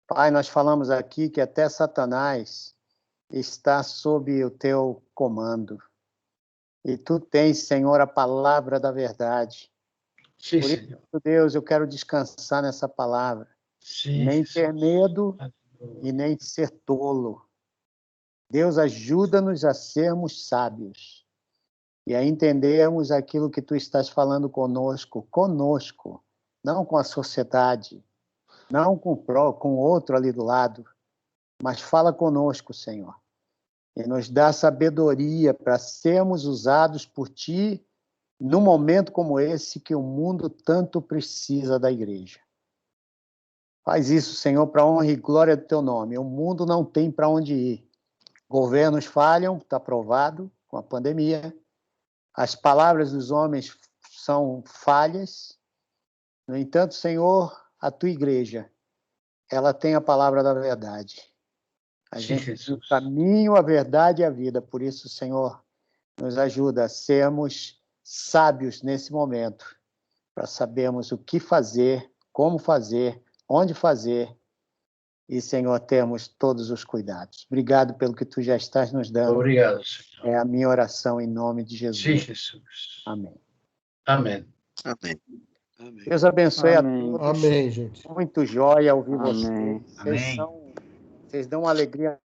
Pai, nós falamos aqui que até Satanás está sob o teu comando. E tu tens, Senhor, a palavra da verdade. Sim, por isso, Senhor. Deus, eu quero descansar nessa palavra. Sim, nem ter medo e nem ser tolo. Deus, ajuda-nos a sermos sábios e a entendermos aquilo que tu estás falando conosco, não com a sociedade, não com o outro ali do lado, mas fala conosco, Senhor, e nos dá sabedoria para sermos usados por ti num momento como esse que o mundo tanto precisa da igreja. Faz isso, Senhor, para a honra e glória do teu nome. O mundo não tem para onde ir. Governos falham, está provado com a pandemia. As palavras dos homens são falhas. No entanto, Senhor, a tua igreja, ela tem a palavra da verdade. A gente tem o caminho, a verdade e a vida. Por isso, Senhor, nos ajuda a sermos sábios nesse momento, para sabermos o que fazer, como fazer, onde fazer, e, Senhor, termos todos os cuidados. Obrigado pelo que tu já estás nos dando. Obrigado, Senhor. É a minha oração em nome de Jesus. Sim, Jesus. Amém. Amém. Amém. Deus abençoe Amém. a todos. Amém, gente. Muito jóia ouvir Amém. vocês. Vocês dão uma alegria